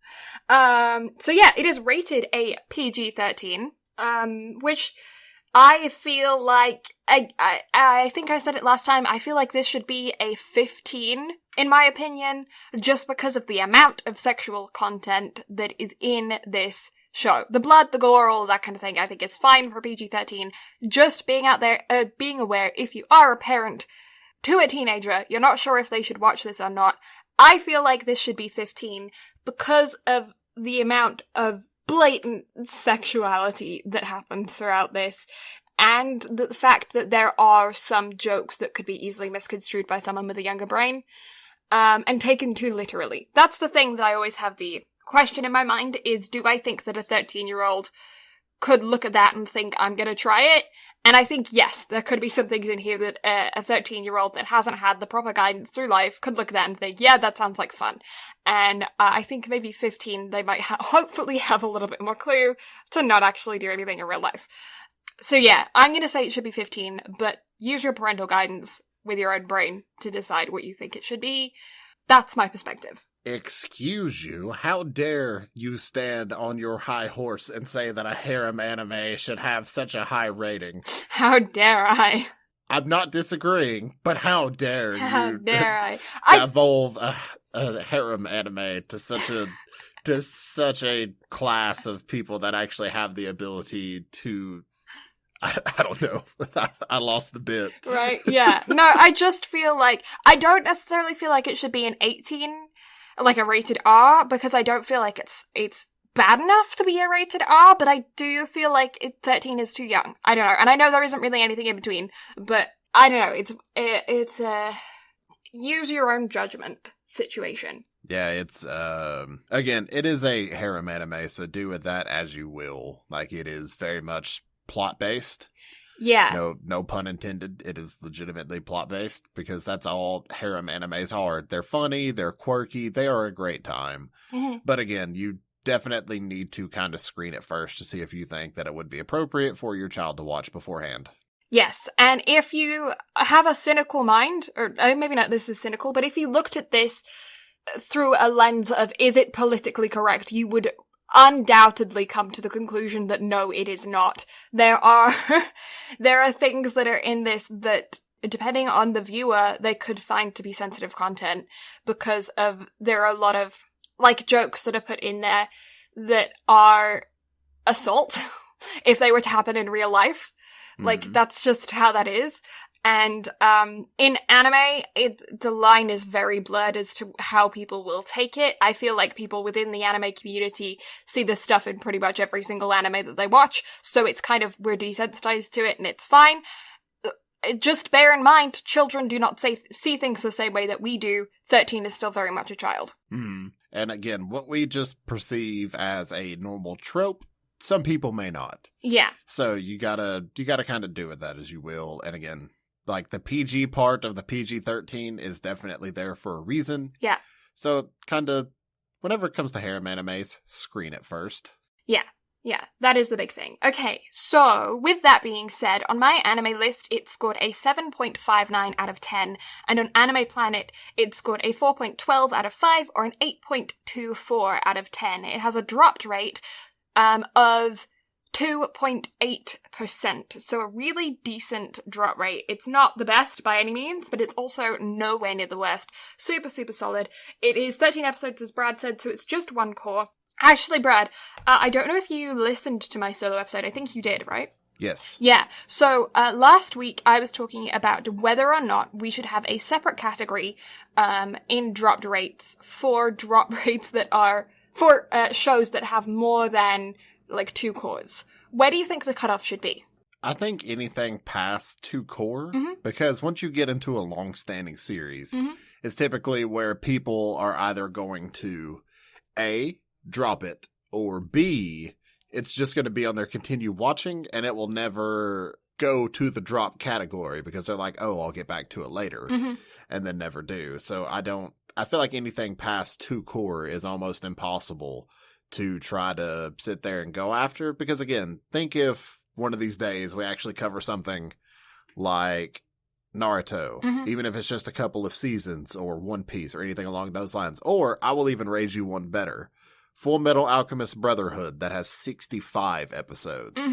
So yeah, it is rated a PG-13, which I feel like, I think I said it last time, I feel like this should be a 15, in my opinion, just because of the amount of sexual content that is in this show. The blood, the gore, all that kind of thing, I think is fine for PG-13. Just being out there, being aware, if you are a parent to a teenager, you're not sure if they should watch this or not, I feel like this should be 15 because of the amount of blatant sexuality that happens throughout this, and the fact that there are some jokes that could be easily misconstrued by someone with a younger brain, and taken too literally. That's the thing that I always have the question in my mind, is do I think that a 13-year-old could look at that and think, I'm gonna try it? And I think, yes, there could be some things in here that a 13-year-old that hasn't had the proper guidance through life could look at that and think, yeah, that sounds like fun. And I think maybe 15, they might hopefully have a little bit more clue to not actually do anything in real life. So yeah, I'm going to say it should be 15, but use your parental guidance with your own brain to decide what you think it should be. That's my perspective. Excuse you, how dare you stand on your high horse and say that a harem anime should have such a high rating? How dare I? I'm not disagreeing, but how dare you? How dare I? Evolve a harem anime to such a class of people that actually have the ability to... I don't know. I lost the bit. Right, yeah. No, I just feel like... I don't necessarily feel like it should be an 18, like a rated R, because I don't feel like it's bad enough to be a rated R, but I do feel like 13 is too young. I don't know. And I know there isn't really anything in between, but I don't know. It's a use your own judgment situation. Yeah, it's, again, it is a harem anime, so do with that as you will. Like, it is very much plot-based. Yeah. No pun intended. It is legitimately plot-based, because that's all harem animes are. They're funny, they're quirky, they are a great time. Mm-hmm. But again, you definitely need to kind of screen it first to see if you think that it would be appropriate for your child to watch beforehand. Yes, and if you have a cynical mind, or maybe not this is cynical, but if you looked at this through a lens of, is it politically correct, you would undoubtedly come to the conclusion that no, it is not. There are things that are in this that depending on the viewer, they could find to be sensitive content because there are a lot of, like, jokes that are put in there that are assault if they were to happen in real life. Like, that's just how that is. And in anime, the line is very blurred as to how people will take it. I feel like people within the anime community see this stuff in pretty much every single anime that they watch, so it's kind of, we're desensitized to it and it's fine. Just bear in mind, children do not see things the same way that we do. 13 is still very much a child. And again, what we just perceive as a normal trope, some people may not. Yeah. So you gotta kind of do with that as you will. And again, like, the PG part of the PG-13 is definitely there for a reason. Yeah. So kind of, whenever it comes to harem animes, screen it first. Yeah, that is the big thing. Okay, so with that being said, on my anime list, it scored a 7.59 out of 10, and on Anime Planet, it scored a 4.12 out of 5 or an 8.24 out of 10. It has a dropped rate of 2.8%, so a really decent drop rate. It's not the best by any means, but it's also nowhere near the worst. Super, super solid. It is 13 episodes, as Brad said, so it's just one core. Actually, Brad, I don't know if you listened to my solo episode. I think you did, right? Yes. Yeah. So last week I was talking about whether or not we should have a separate category in dropped rates for drop rates that are for shows that have more than like 2 cores. Where do you think the cutoff should be? I think anything past 2 core, because once you get into a long-standing series, it's typically where people are either going to A, drop it, or B, it's just going to be on their continue watching, and it will never go to the drop category because they're like, oh, I'll get back to it later, and then never do. So I feel like anything past 2 core is almost impossible to try to sit there and go after, because again, think if one of these days we actually cover something like Naruto, even if it's just a couple of seasons, or One Piece, or anything along those lines. Or I will even raise you one better. Full Metal Alchemist Brotherhood, that has 65 episodes.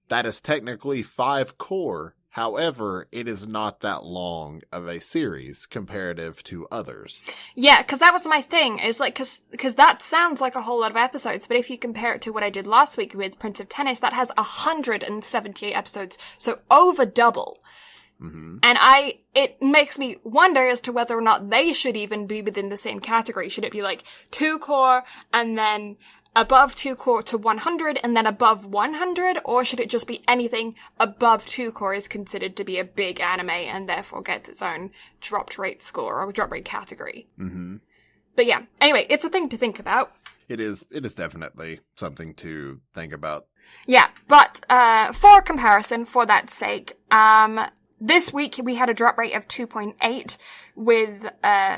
That is technically 5 core. However, it is not that long of a series comparative to others. Yeah, because that was my thing. Is like, because that sounds like a whole lot of episodes, but if you compare it to what I did last week with Prince of Tennis, that has 178 episodes, so over double. And it makes me wonder as to whether or not they should even be within the same category. Should it be like 2 core and then above 2 core to 100 and then above 100? Or should it just be anything above 2 core is considered to be a big anime and therefore gets its own dropped rate score or drop rate category? But yeah, anyway, it's a thing to think about. It is definitely something to think about. Yeah, but for comparison, for that sake, this week we had a drop rate of 2.8 with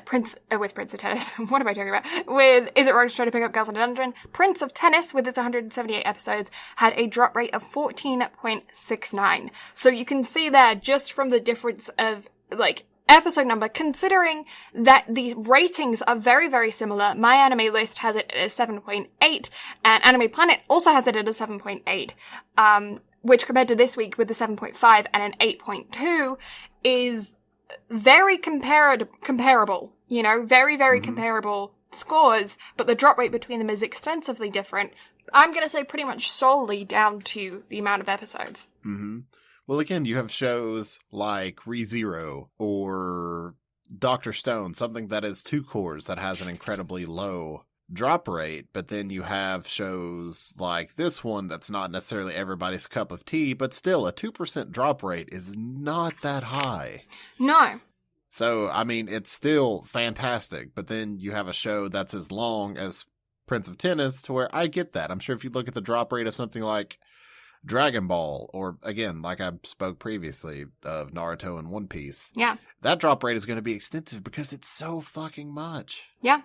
Prince of Tennis. What am I talking about? With Is It Wrong to Try to Pick Up Girls in a Dungeon? Prince of Tennis, with its 178 episodes, had a drop rate of 14.69. So you can see there, just from the difference of, like, episode number, considering that the ratings are very, very similar. My anime list has it at a 7.8, and Anime Planet also has it at a 7.8. Which compared to this week with the 7.5 and an 8.2 is very comparable, you know, very, very comparable scores, but the drop rate between them is extensively different. I'm going to say pretty much solely down to the amount of episodes. Well, again, you have shows like ReZero or Dr. Stone, something that is 2 cores that has an incredibly low drop rate, but then you have shows like this one that's not necessarily everybody's cup of tea, but still a 2% drop rate is not that high. No. So, I mean, it's still fantastic, but then you have a show that's as long as Prince of Tennis, to where I get that. I'm sure if you look at the drop rate of something like Dragon Ball, or again, like I spoke previously of Naruto and One Piece, that drop rate is going to be extensive because it's so fucking much. Yeah.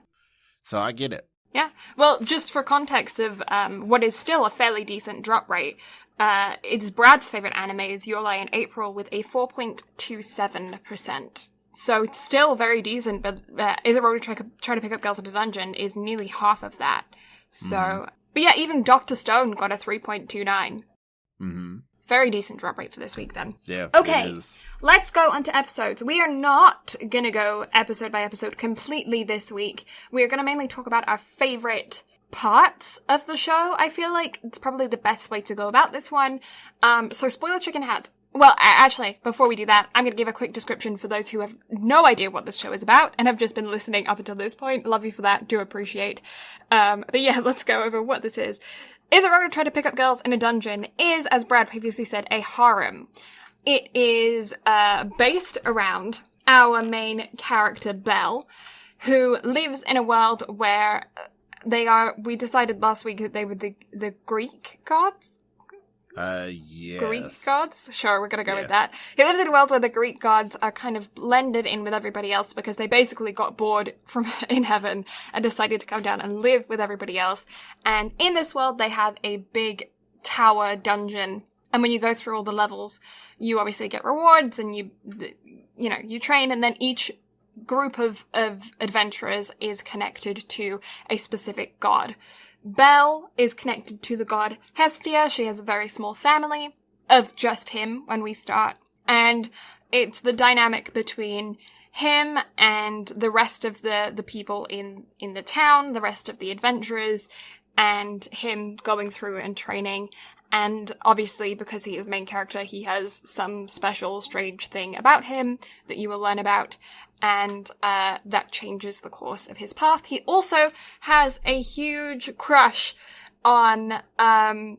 So I get it. Yeah. Well, just for context of what is still a fairly decent drop rate, it's Brad's favorite anime is Your Lie in April with a 4.27%. So it's still very decent, but Is It Wrong to Try to Pick Up Girls in a Dungeon is nearly half of that. So, but yeah, even Dr. Stone got a 3.29. It's very decent drop rate for this week then. Yeah. Okay. It is. Let's go on to episodes. We are not going to go episode by episode completely this week. We are going to mainly talk about our favorite parts of the show. I feel like it's probably the best way to go about this one. So spoiler chicken hats. Well, actually, before we do that, I'm going to give a quick description for those who have no idea what this show is about and have just been listening up until this point. Love you for that. Do appreciate. But yeah, let's go over what this is. Is a road to try to pick up girls in a dungeon is, as Brad previously said, a harem. It is based around our main character, Belle, who lives in a world where we decided last week that they were the Greek gods? Yes. Greek gods? Sure, we're gonna go with that. He lives in a world where the Greek gods are kind of blended in with everybody else because they basically got bored from in heaven and decided to come down and live with everybody else. And in this world, they have a big tower dungeon. And when you go through all the levels, you obviously get rewards and you train, and then each group of adventurers is connected to a specific god. Belle is connected to the god Hestia. She has a very small family of just him when we start. And it's the dynamic between him and the rest of the people in the town, the rest of the adventurers, and him going through and training. And obviously, because he is the main character, he has some special, strange thing about him that you will learn about. And that changes the course of his path. He also has a huge crush on the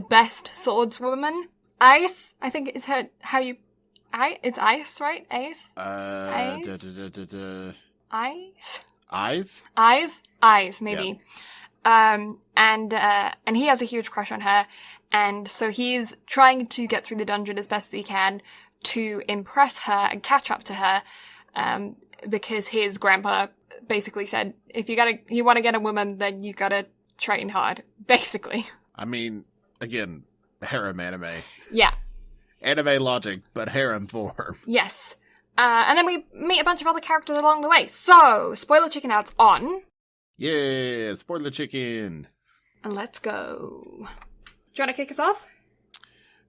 best swordswoman, Ice. I think it's her. It's Ice, right? Ice. Eyes, maybe. Yeah. And he has a huge crush on her, and so he's trying to get through the dungeon as best he can to impress her and catch up to her, because his grandpa basically said, if you want to get a woman, then you gotta train hard, basically. I mean, again, harem anime. Yeah. Anime logic, but harem form. Yes. And then we meet a bunch of other characters along the way. So, spoiler chicken out's on. Yeah, spoiler chicken. And let's go. Do you want to kick us off?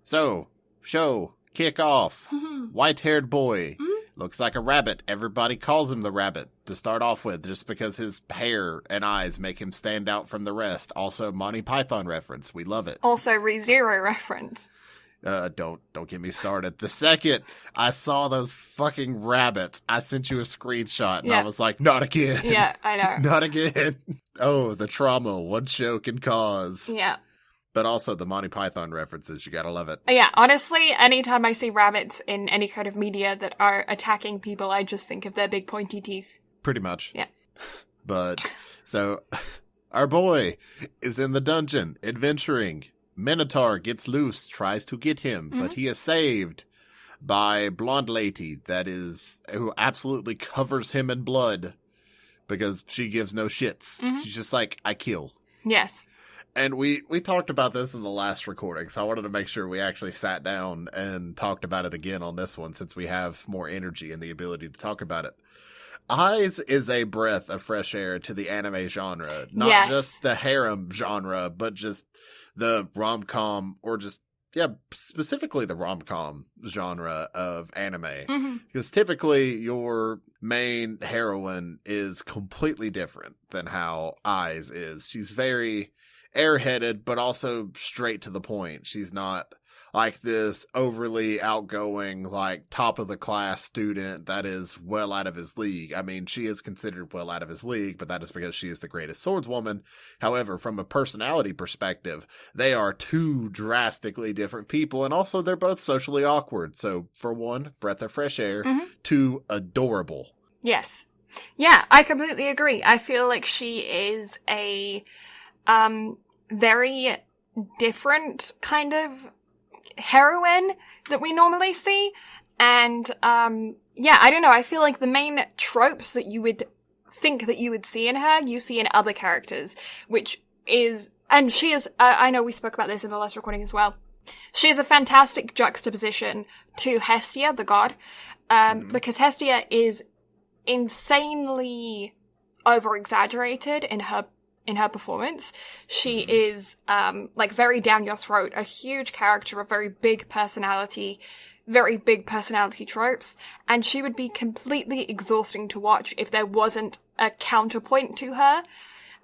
So, show, kick off. White-haired boy. Looks like a rabbit. Everybody calls him the rabbit to start off with, just because his hair and eyes make him stand out from the rest. Also, Monty Python reference. We love it. Also, ReZero reference. Don't get me started. The second I saw those fucking rabbits, I sent you a screenshot and I was like, not again. Yeah, I know. Not again. Oh, the trauma one show can cause. Yeah. But also the Monty Python references, you gotta love it. Yeah, honestly, anytime I see rabbits in any kind of media that are attacking people, I just think of their big pointy teeth. Pretty much. Yeah. But, so, our boy is in the dungeon, adventuring. Minotaur gets loose, tries to get him, but he is saved by blonde lady who absolutely covers him in blood because she gives no shits. She's just like, I kill. Yes. And we talked about this in the last recording, so I wanted to make sure we actually sat down and talked about it again on this one, since we have more energy and the ability to talk about it. Eyes is a breath of fresh air to the anime genre. Not just the harem genre, but just the rom-com, or just, specifically the rom-com genre of anime. Because typically your main heroine is completely different than how Eyes is. She's very airheaded, but also straight to the point. She's not like this overly outgoing, like top of the class student that is well out of his league. I mean, she is considered well out of his league, but that is because she is the greatest swordswoman. However, from a personality perspective, they are two drastically different people, and also they're both socially awkward. So for one, breath of fresh air. Two, adorable. Yes. Yeah, I completely agree. I feel like she is a very different kind of heroine that we normally see. And I don't know, I feel like the main tropes that you would think that you would see in her, you see in other characters, which is, and she is, I know we spoke about this in the last recording as well, she is a fantastic juxtaposition to Hestia, the god, because Hestia is insanely over-exaggerated in her in her performance. She is, like, very down your throat, a huge character, a very big personality tropes, and she would be completely exhausting to watch if there wasn't a counterpoint to her.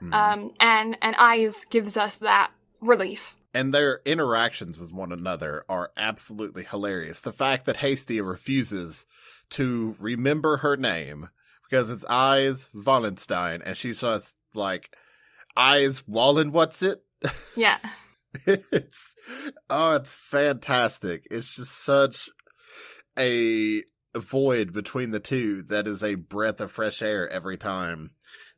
And Eyes gives us that relief. And their interactions with one another are absolutely hilarious. The fact that Hastia refuses to remember her name because it's Eyes Wallenstein, and she's just like, Eyes Wallen, what's it? Yeah. It's fantastic. It's just such a void between the two that is a breath of fresh air every time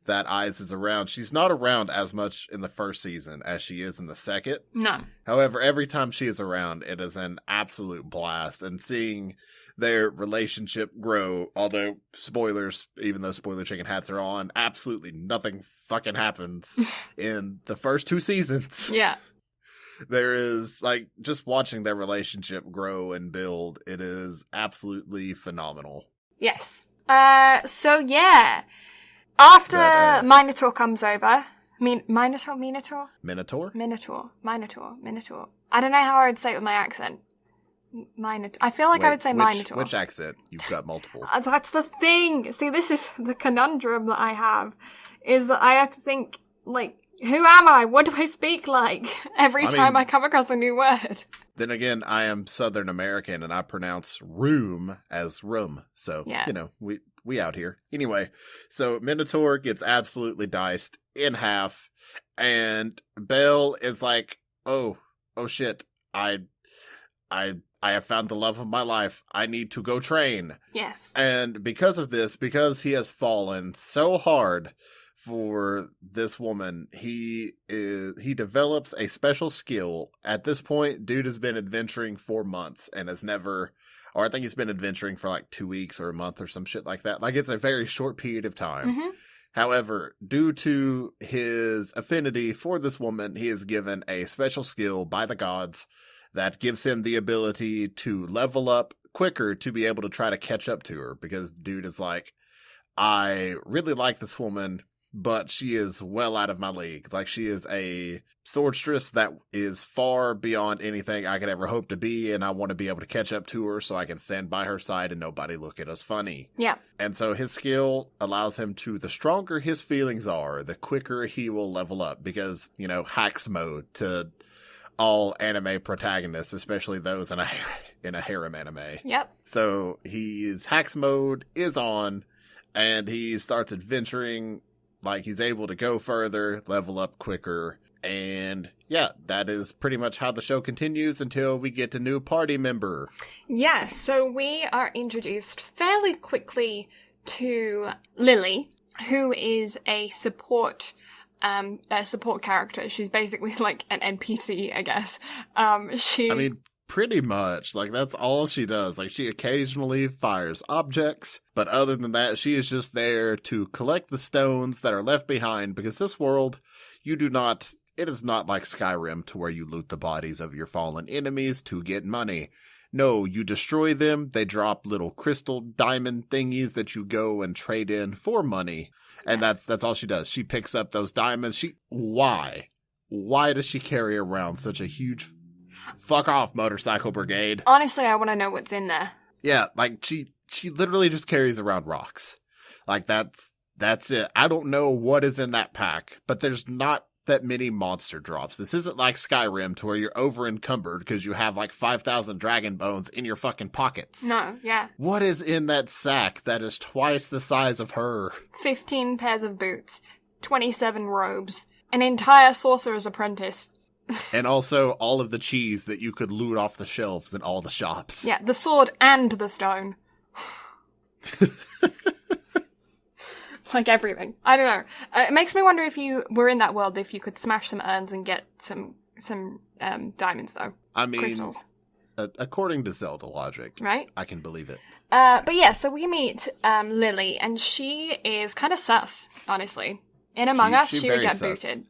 that Eyes is around. She's not around as much in the first season as she is in the second. No. However, every time she is around, it is an absolute blast. And seeing their relationship grow, although spoilers, even though spoiler chicken hats are on, absolutely nothing fucking happens in the first 2 seasons. Yeah. There is, like, just watching their relationship grow and build, it is absolutely phenomenal. Yes. So yeah. After Minotaur comes over, Minotaur? Minotaur? Minotaur. I don't know how I would say it with my accent. Minotaur. I feel like I would say Minotaur. Which accent? You've got multiple. That's the thing. See, this is the conundrum that I have, is that I have to think, like, who am I? What do I speak like every time I come across a new word? Then again, I am Southern American and I pronounce room as room. So, yeah. You know, we out here. Anyway, so Minotaur gets absolutely diced in half, and Belle is like, oh shit, I have found the love of my life. I need to go train. Yes. And because of this, because he has fallen so hard for this woman, he develops a special skill. At this point, dude has been adventuring for months and has never, or I think he's been adventuring for like 2 weeks or a month or some shit like that. Like, it's a very short period of time. Mm-hmm. However, due to his affinity for this woman, he is given a special skill by the gods that gives him the ability to level up quicker to be able to try to catch up to her, because dude is like, I really like this woman, but she is well out of my league. Like, she is a swordstress that is far beyond anything I could ever hope to be, and I want to be able to catch up to her so I can stand by her side and nobody look at us funny. Yeah. And so his skill allows him to, the stronger his feelings are, the quicker he will level up, because, you know, hacks mode to all anime protagonists, especially those in a harem anime. Yep. So his hacks mode is on, and he starts adventuring. Like, he's able to go further, level up quicker, and yeah, that is pretty much how the show continues until we get a new party member. Yeah, so we are introduced fairly quickly to Lily, who is a support character. She's basically like an NPC, I guess. Pretty much. Like, that's all she does. Like, she occasionally fires objects, but other than that, she is just there to collect the stones that are left behind, because this world, it is not like Skyrim to where you loot the bodies of your fallen enemies to get money. No, you destroy them, they drop little crystal diamond thingies that you go and trade in for money. And that's all she does. She picks up those diamonds. Why? Why does she carry around such a huge fuck off motorcycle brigade? Honestly, I want to know what's in there. Yeah, like, she literally just carries around rocks. Like, that's it. I don't know what is in that pack, but there's not that many monster drops. This isn't like Skyrim to where you're over encumbered because you have like 5,000 dragon bones in your fucking pockets. No, yeah. What is in that sack that is twice the size of her? 15 pairs of boots, 27 robes, an entire sorcerer's apprentice. And also all of the cheese that you could loot off the shelves in all the shops. Yeah, the sword and the stone. Like, everything. I don't know. It makes me wonder, if you were in that world, if you could smash some urns and get some diamonds, though. I mean, crystals. According to Zelda logic, right? I can believe it. But yeah, so we meet Lily, and she is kind of sus, honestly. In Among Us, she would get booted.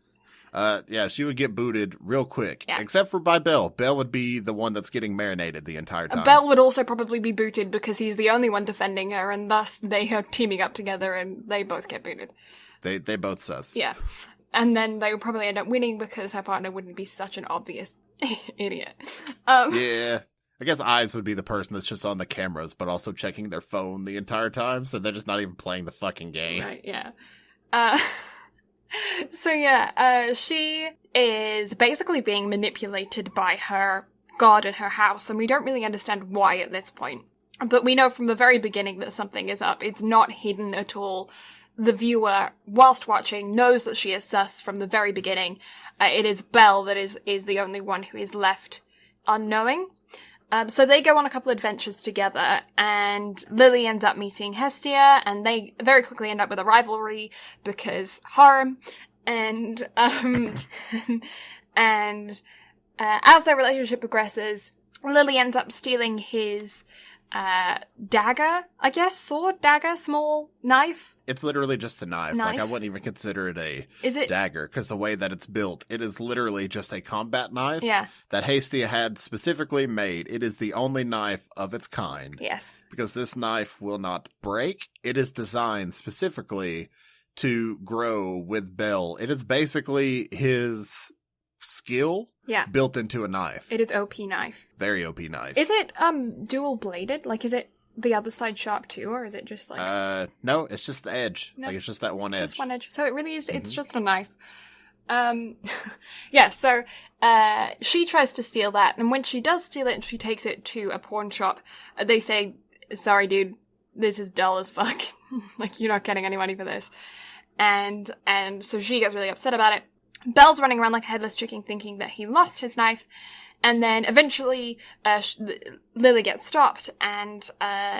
Yeah, she would get booted real quick. Yeah. Except for by Belle. Belle would be the one that's getting marinated the entire time. Belle would also probably be booted because he's the only one defending her, and thus they are teaming up together and they both get booted. They both sus. Yeah. And then they would probably end up winning because her partner wouldn't be such an obvious idiot. Yeah. I guess Eyes would be the person that's just on the cameras, but also checking their phone the entire time, so they're just not even playing the fucking game. Right, yeah. She is basically being manipulated by her god in her house, and we don't really understand why at this point. But we know from the very beginning that something is up. It's not hidden at all. The viewer, whilst watching, knows that she is sus from the very beginning. It is Belle that is the only one who is left unknowing. So they go on a couple adventures together, and Lily ends up meeting Hestia, and they very quickly end up with a rivalry because harem. And as their relationship progresses, Lily ends up stealing his dagger, I guess, sword, dagger, small knife. It's literally just a knife. Like, I wouldn't even consider it a dagger, because the way that it's built, it is literally just a combat knife that Hestia had specifically made. It is the only knife of its kind. Yes. Because this knife will not break. It is designed specifically to grow with Belle. It is basically his skill built into a knife. It is OP knife. Very OP knife. Is it dual bladed? Like, is it the other side sharp too, or is it just like... No, it's just the edge. No, like, it's just that one edge. Just one edge. So it really is, it's just a knife. She tries to steal that, and when she does steal it and she takes it to a pawn shop, they say, sorry dude, this is dull as fuck. Like, you're not getting any money for this. And so she gets really upset about it. Belle's running around like a headless chicken thinking that he lost his knife. And then eventually Lily gets stopped, and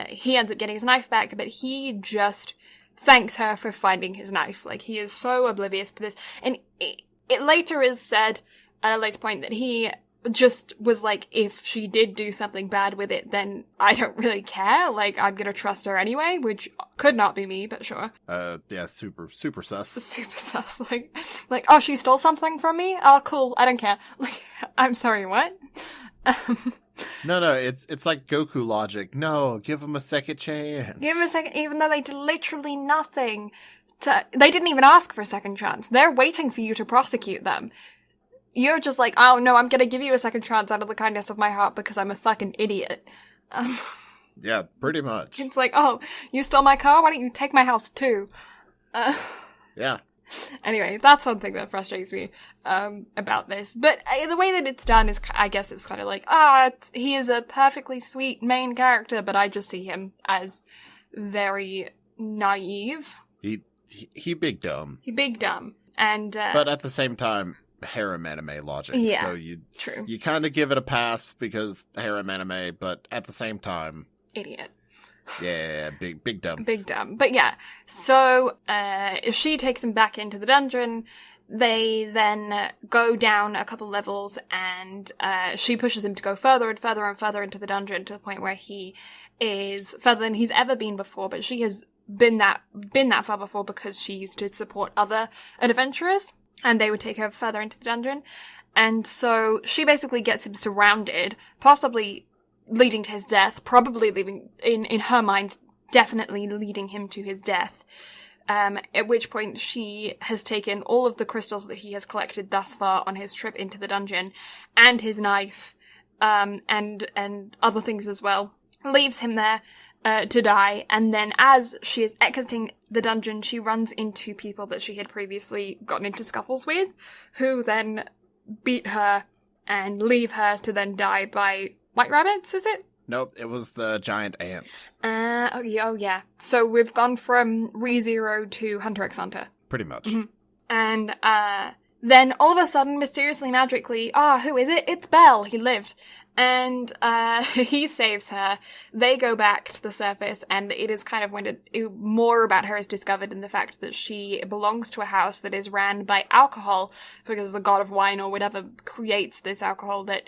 he ends up getting his knife back, but he just thanks her for finding his knife. Like, he is so oblivious to this. And it later is said at a later point that he just was like, if she did do something bad with it, then I don't really care. Like, I'm gonna trust her anyway, which could not be me, but sure. Yeah, super sus. Super sus. Like, oh, she stole something from me? Oh, cool, I don't care. Like, I'm sorry, what? No, it's like Goku logic. No, give him a second chance. Give him a second, even though they did literally nothing they didn't even ask for a second chance. They're waiting for you to prosecute them. You're just like, oh no, I'm gonna give you a second chance out of the kindness of my heart because I'm a fucking idiot. Yeah, pretty much. It's like, oh, you stole my car? Why don't you take my house too? Yeah. Anyway, that's one thing that frustrates me about this. But the way that it's done is, I guess it's kind of like, he is a perfectly sweet main character, but I just see him as very naive. He big dumb. He big dumb. And but at the same time, harem anime logic. Yeah, so you kind of give it a pass because harem anime, but at the same time, idiot. Yeah, big dumb. Big dumb. But yeah, so she takes him back into the dungeon. They then go down a couple levels, and she pushes him to go further and further and further into the dungeon to the point where he is further than he's ever been before, but she has been that far before because she used to support other adventurers, and they would take her further into the dungeon. And so she basically gets him surrounded, possibly leading to his death, probably leaving, in her mind, definitely leading him to his death. At which point she has taken all of the crystals that he has collected thus far on his trip into the dungeon, and his knife, and other things as well, leaves him there to die. And then as she is exiting the dungeon, she runs into people that she had previously gotten into scuffles with, who then beat her and leave her to then die by white rabbits, is it? Nope, it was the giant ants. Oh yeah. So we've gone from ReZero to Hunter x Hunter. Pretty much. Mm-hmm. And then all of a sudden, mysteriously, magically, who is it? It's Belle. He lived. And he saves her. They go back to the surface, and it is kind of when more about her is discovered in the fact that she belongs to a house that is ran by alcohol, because the god of wine or whatever creates this alcohol that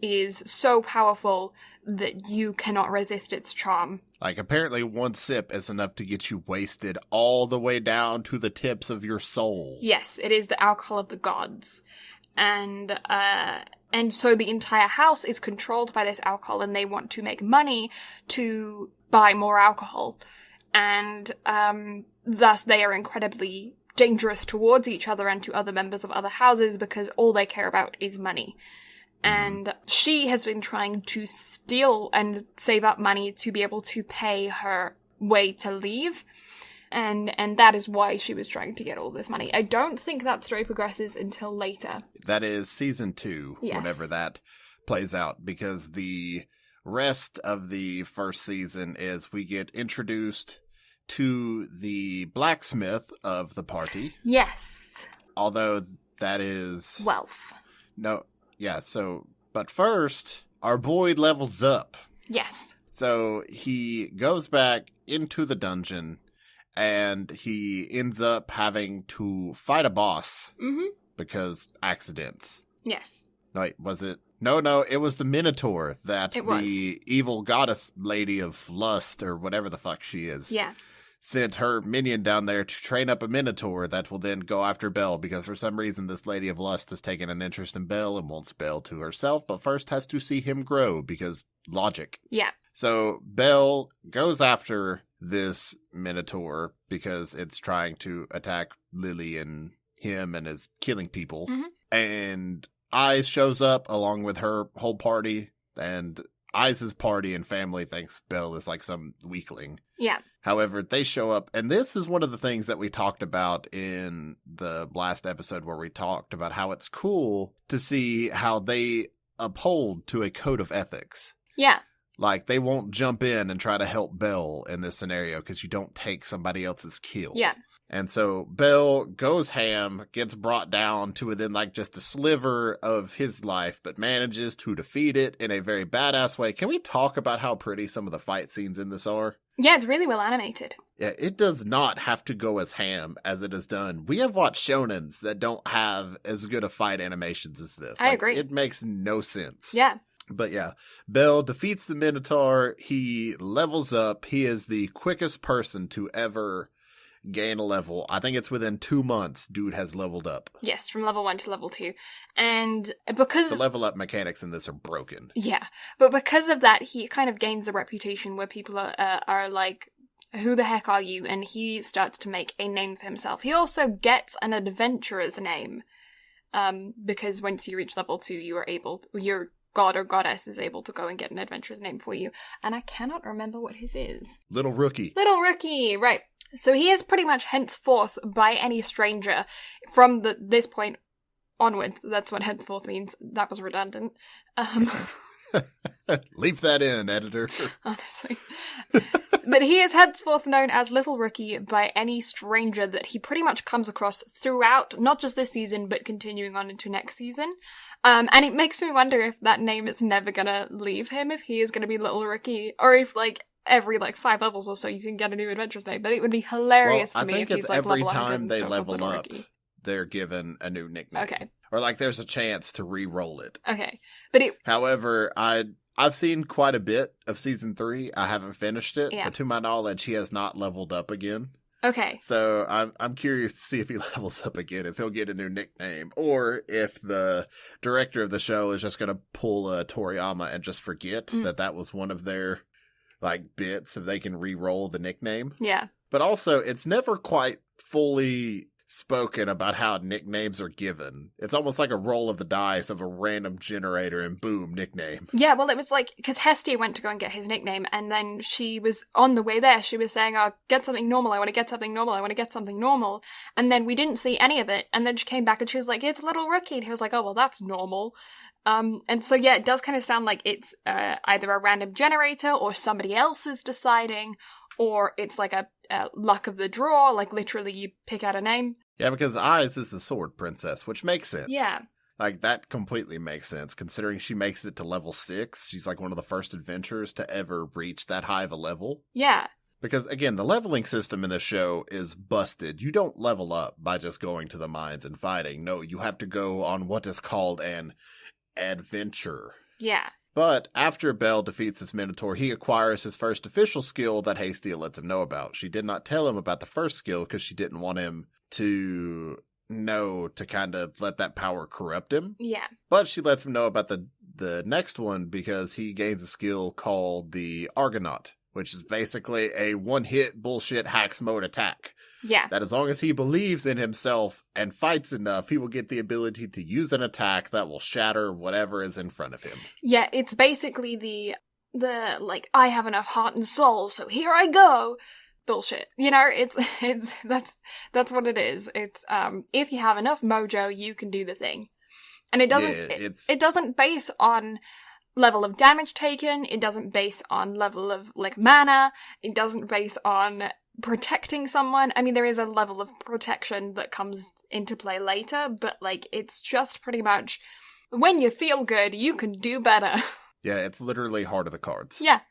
is so powerful that you cannot resist its charm. Like, apparently one sip is enough to get you wasted all the way down to the tips of your soul. Yes, it is the alcohol of the gods. And so the entire house is controlled by this alcohol, and they want to make money to buy more alcohol. And thus they are incredibly dangerous towards each other and to other members of other houses because all they care about is money. And she has been trying to steal and save up money to be able to pay her way to leave. And that is why she was trying to get all this money. I don't think that story progresses until later. That is season 2, yes. Whenever that plays out, because the rest of the first season is we get introduced to the blacksmith of the party. Yes. Although that is... Wealth. No, yeah, so... But first, our boy levels up. Yes. So he goes back into the dungeon, and he ends up having to fight a boss. Mm-hmm. Because accidents. Yes. Wait, was it? No, it was the Minotaur that the evil goddess lady of lust, or whatever the fuck she is. Yeah. Sent her minion down there to train up a Minotaur that will then go after Belle, because for some reason this lady of lust has taken an interest in Belle and wants Belle to herself, but first has to see him grow, because logic. Yeah. So Belle goes after this Minotaur because it's trying to attack Lily and him and is killing people. Mm-hmm. And Eyes shows up along with her whole party, and Eyes' party and family thinks Belle is like some weakling. Yeah. However, they show up, and this is one of the things that we talked about in the last episode where we talked about how it's cool to see how they uphold to a code of ethics. Yeah. Like, they won't jump in and try to help Belle in this scenario because you don't take somebody else's kill. Yeah. And so Belle goes ham, gets brought down to within like just a sliver of his life, but manages to defeat it in a very badass way. Can we talk about how pretty some of the fight scenes in this are? Yeah, it's really well animated. Yeah, it does not have to go as ham as it is done. We have watched shonens that don't have as good of fight animations as this. I agree. It makes no sense. Yeah. But yeah, Belle defeats the Minotaur. He levels up. He is the quickest person to ever gain a level. I think it's within 2 months, dude has leveled up. Yes, from level 1 to level 2. And because... The level up mechanics in this are broken. Yeah, but because of that, he kind of gains a reputation where people are like, who the heck are you? And he starts to make a name for himself. He also gets an adventurer's name, because once you reach level 2, you are able... your god or goddess is able to go and get an adventurer's name for you. And I cannot remember what his is. Little Rookie. Little Rookie, right. So he is pretty much henceforth by any stranger from this point onwards. That's what henceforth means. That was redundant. Leave that in, editor. Honestly. But he is henceforth known as Little Rookie by any stranger that he pretty much comes across throughout, not just this season, but continuing on into next season. And it makes me wonder if that name is never gonna leave him, if he is gonna be Little Rookie, or if, like, every 5 levels or so you can get a new adventurer's name. But it would be hilarious to me if he's like level 100 every time and they still level Little up, Rookie. they're given a new nickname. Okay. Or there's a chance to re-roll it. Okay. But However, I've seen quite a bit of season 3. I haven't finished it, yeah. but to my knowledge, he has not leveled up again. Okay. So I'm curious to see if he levels up again, if he'll get a new nickname, or if the director of the show is just going to pull a Toriyama and just forget that was one of their bits, if they can re-roll the nickname. Yeah. But also, it's never quite fully spoken about how nicknames are given. It's almost like a roll of the dice of a random generator and boom, nickname. Yeah, well, it was because Hestia went to go and get his nickname, and then she was on the way there, she was saying, oh, get something normal, I want to get something normal, I want to get something normal. And then we didn't see any of it, and then she came back and she was like, it's Little Rookie, and he was like, oh, well, that's normal. And so, yeah, it does kind of sound like it's either a random generator, or somebody else is deciding, or it's like a luck of the draw, literally you pick out a name. Yeah, because Eyes is the sword princess, which makes sense. Yeah. That completely makes sense, considering she makes it to level 6. She's one of the first adventurers to ever reach that high of a level. Yeah. Because, again, the leveling system in this show is busted. You don't level up by just going to the mines and fighting. No, you have to go on what is called an adventure. Yeah. But after Belle defeats this Minotaur, he acquires his first official skill that Hestia lets him know about. She did not tell him about the first skill because she didn't want him to know to kind of let that power corrupt him. Yeah. But she lets him know about the next one because he gains a skill called the Argonaut, which is basically a one-hit bullshit hacks mode attack. Yeah. That as long as he believes in himself and fights enough, he will get the ability to use an attack that will shatter whatever is in front of him. Yeah, it's basically the like, I have enough heart and soul, so here I go bullshit. You know, that's what it is. It's if you have enough mojo, you can do the thing. And it doesn't it doesn't base on level of damage taken, it doesn't base on level of like mana, it doesn't base on protecting someone. I mean, there is a level of protection that comes into play later, but like, it's just pretty much when you feel good, you can do better. Yeah, it's literally heart of the cards. Yeah,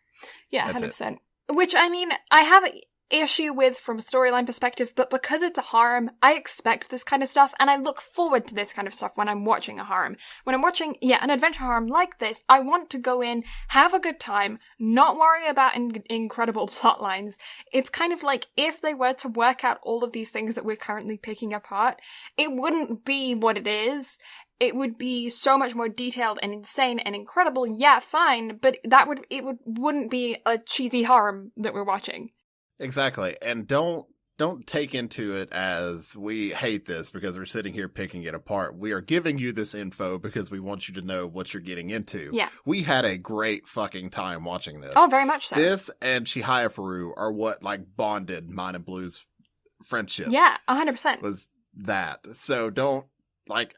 100%. Which, I mean, I have an issue with from a storyline perspective, but because it's a harem, I expect this kind of stuff, and I look forward to this kind of stuff when I'm watching a harem. When I'm watching, an adventure harem like this, I want to go in, have a good time, not worry about incredible plot lines. It's kind of like, if they were to work out all of these things that we're currently picking apart, it wouldn't be what it is. It would be so much more detailed and insane and incredible, yeah, fine, but it wouldn't be a cheesy harem that we're watching. Exactly, and don't take into it as we hate this because we're sitting here picking it apart. We are giving you this info because we want you to know what you're getting into. Yeah. We had a great fucking time watching this. Oh, very much so. This and Chihaya Faru are what, like, bonded Mine and Blue's friendship. Yeah, 100%. Was that. So don't, like,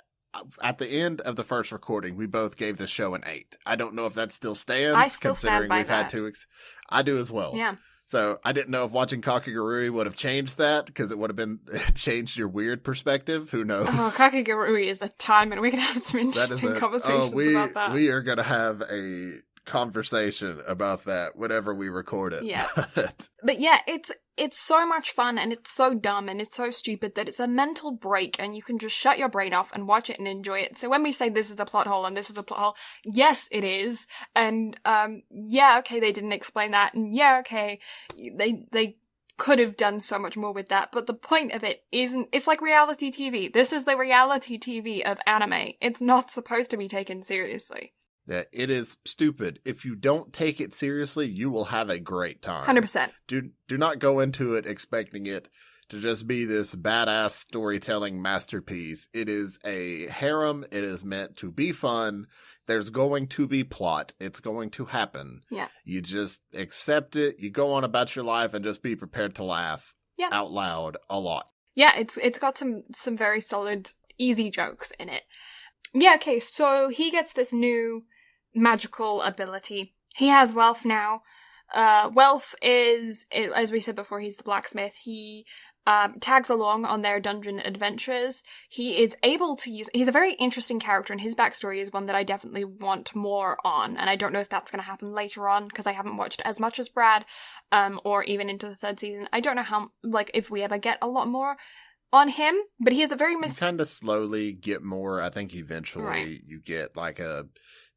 at the end of the first recording, we both gave this show an 8. I don't know if that still stands. I still considering stand by we've had 2 weeks. I do as well. Yeah. So I didn't know if watching Kakegurui would have changed that, because it would have been changed your weird perspective. Who knows? Oh, Kakegurui is a time, and we can have some interesting conversations about that. We are going to have a conversation about that whenever we record it. Yeah. But yeah, it's so much fun, and it's so dumb, and it's so stupid that it's a mental break, and you can just shut your brain off and watch it and enjoy it. So when we say this is a plot hole and this is a plot hole, yes, it is. And, yeah, okay, they didn't explain that, and yeah, okay, they could have done so much more with that, but the point of it isn't, it's like reality TV. This is the reality TV of anime. It's not supposed to be taken seriously. Yeah, it is stupid. If you don't take it seriously, you will have a great time. 100%. Do not go into it expecting it to just be this badass storytelling masterpiece. It is a harem. It is meant to be fun. There's going to be plot. It's going to happen. Yeah. You just accept it. You go on about your life and just be prepared to laugh out loud a lot. Yeah, it's got some very solid, easy jokes in it. Yeah, okay, so he gets this new magical ability. He has wealth now. Wealth is, as we said before, he's the blacksmith. He tags along on their dungeon adventures. He is able to use... He's a very interesting character, and his backstory is one that I definitely want more on. And I don't know if that's going to happen later on, because I haven't watched as much as Brad, or even into the 3rd season. I don't know how, like, if we ever get a lot more on him, but he has a very... You kind of slowly get more. I think eventually you get, like, a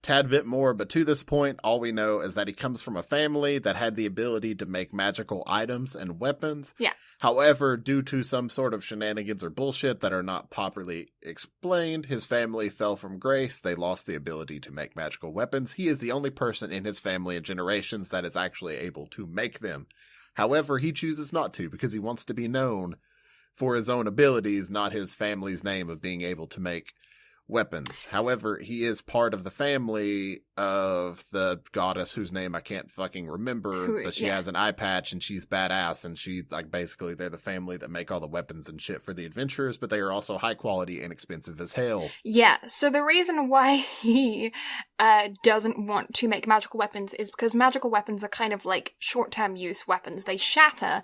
tad bit more, but to this point, all we know is that he comes from a family that had the ability to make magical items and weapons. Yeah. However, due to some sort of shenanigans or bullshit that are not properly explained, his family fell from grace. They lost the ability to make magical weapons. He is the only person in his family and generations that is actually able to make them. However, he chooses not to because he wants to be known for his own abilities, not his family's name of being able to make weapons. However, he is part of the family of the goddess whose name I can't fucking remember, but she has an eye patch and she's badass, and she's like, basically they're the family that make all the weapons and shit for the adventurers, but they are also high quality and expensive as hell. Yeah, so the reason why he doesn't want to make magical weapons is because magical weapons are kind of like short-term use weapons. They shatter,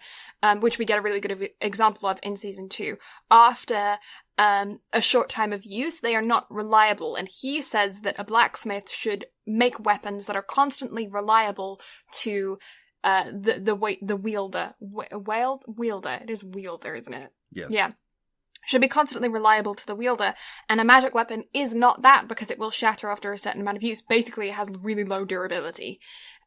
which we get a really good example of in season 2. After a short time of use, they are not reliable, and he says that a blacksmith should make weapons that are constantly reliable to the wielder. Wielder. It is wielder, isn't it? Yes. Yeah. Should be constantly reliable to the wielder, and a magic weapon is not that because it will shatter after a certain amount of use. Basically, it has really low durability.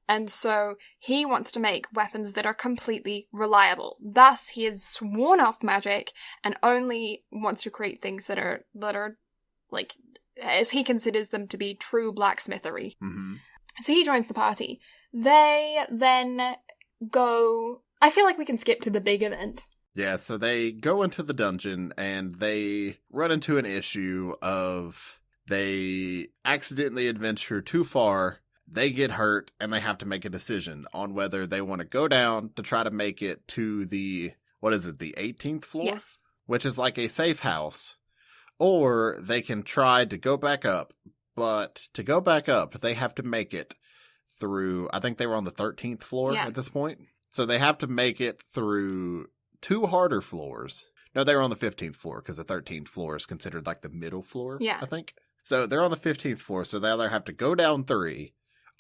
And so he wants to make weapons that are completely reliable. Thus, he has sworn off magic and only wants to create things that are like, as he considers them to be true blacksmithery. Mm-hmm. So he joins the party. They then go... I feel like we can skip to the big event. Yeah, so they go into the dungeon and they run into an issue of they accidentally adventure too far, they get hurt, and they have to make a decision on whether they want to go down to try to make it to the, what is it, the 18th floor? Yes. Which is like a safe house. Or they can try to go back up, but to go back up, they have to make it through, I think they were on the 13th floor at this point. So they have to make it through 2 harder floors. No, they were on the 15th floor because the 13th floor is considered like the middle floor, I think. So they're on the 15th floor, so they either have to go down 3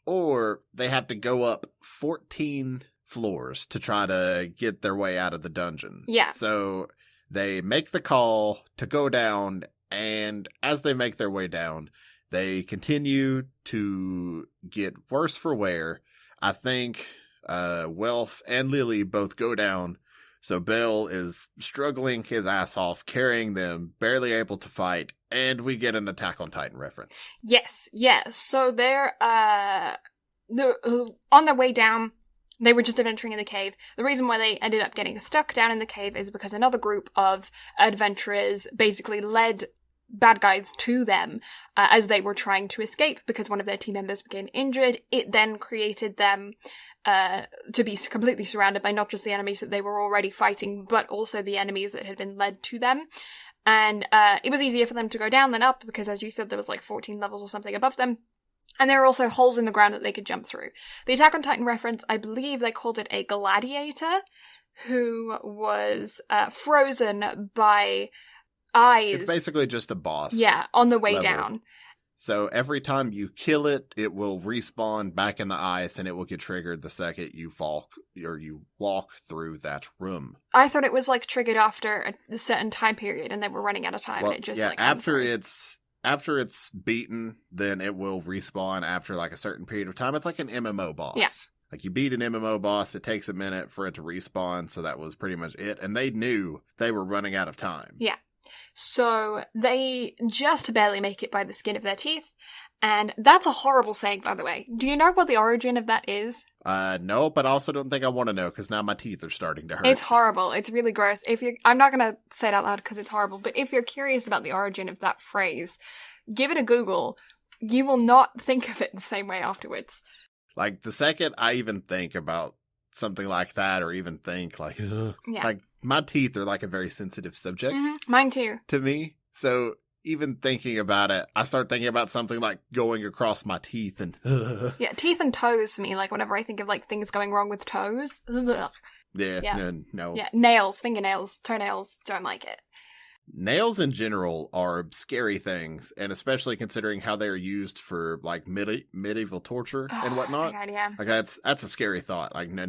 or they have to go up 14 floors to try to get their way out of the dungeon. Yeah. So they make the call to go down, and as they make their way down, they continue to get worse for wear. I think Welf and Lily both go down. So Belle is struggling his ass off, carrying them, barely able to fight, and we get an Attack on Titan reference. Yes. So they're on their way down. They were just adventuring in the cave. The reason why they ended up getting stuck down in the cave is because another group of adventurers basically led bad guys to them as they were trying to escape because one of their team members became injured. It then created them to be completely surrounded by not just the enemies that they were already fighting, but also the enemies that had been led to them. And it was easier for them to go down than up because, as you said, there was like 14 levels or something above them. And there were also holes in the ground that they could jump through. The Attack on Titan reference, I believe they called it a gladiator who was frozen by eyes. It's basically just a boss. Yeah, on the way level. Down. So every time you kill it, it will respawn back in the ice, and it will get triggered the second you fall or you walk through that room. I thought it was like triggered after a certain time period, and they were running out of time. Well, and it just after it's beaten, then it will respawn after like a certain period of time. It's like an MMO boss. Yeah. Like you beat an MMO boss, it takes a minute for it to respawn, so that was pretty much it. And they knew they were running out of time. Yeah. So they just barely make it by the skin of their teeth. And that's a horrible saying, by the way. Do you know what the origin of that is? No, but I also don't think I want to know because now my teeth are starting to hurt. It's horrible. It's really gross. I'm not going to say it out loud because it's horrible, but if you're curious about the origin of that phrase, give it a Google. You will not think of it the same way afterwards. Like the second I even think about something like that, or even think like, like my teeth are like a very sensitive subject. Mm-hmm. Mine too. To me. So even thinking about it, I start thinking about something like going across my teeth and yeah, teeth and toes for me. Like whenever I think of like things going wrong with toes. Yeah. No. Yeah, nails, fingernails, toenails, don't like it. Nails in general are scary things, and especially considering how they are used for like medieval torture and whatnot. Oh my God, yeah. Like that's a scary thought. Like no.